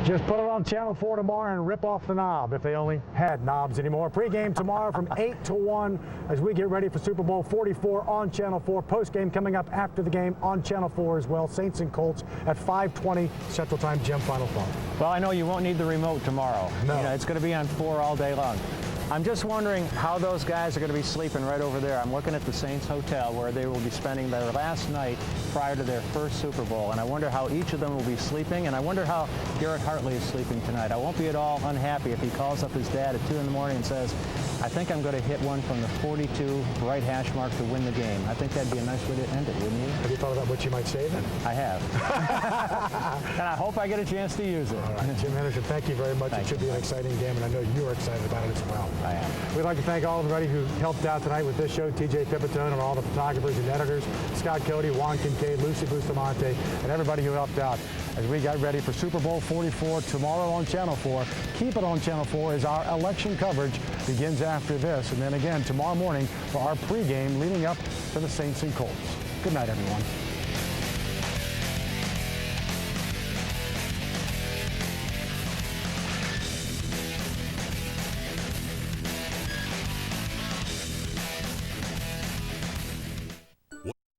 Just put it on Channel 4 tomorrow and rip off the knob if they only had knobs anymore. Pre-game tomorrow from 8 to 1 as we get ready for Super Bowl 44 on Channel 4. Post-game coming up after the game on Channel 4 as well. Saints and Colts at 5:20 Central Time. Jim, final thought. Well, I know you won't need the remote tomorrow. No. You know, it's going to be on 4 all day long. I'm just wondering how those guys are going to be sleeping right over there. I'm looking at the Saints Hotel where they will be spending their last night prior to their first Super Bowl, and I wonder how each of them will be sleeping, and I wonder how Garrett Hartley is sleeping tonight. I won't be at all unhappy if he calls up his dad at 2 in the morning and says, I think I'm going to hit one from the 42 right hash mark to win the game. I think that'd be a nice way to end it, wouldn't you? Have you thought about what you might say then? I have. And I hope I get a chance to use it. All right, Jim Henderson, thank you very much. It should be an exciting game, and I know you're excited about it as well. I am. We'd like to thank all everybody who helped out tonight with this show, TJ Pipitone and all the photographers and editors, Scott Cody, Juan Kincaid, Lucy Bustamante, and everybody who helped out as we got ready for Super Bowl 44 tomorrow on Channel 4. Keep it on Channel 4 as our election coverage begins after this. And then again tomorrow morning for our pregame leading up to the Saints and Colts. Good night, everyone.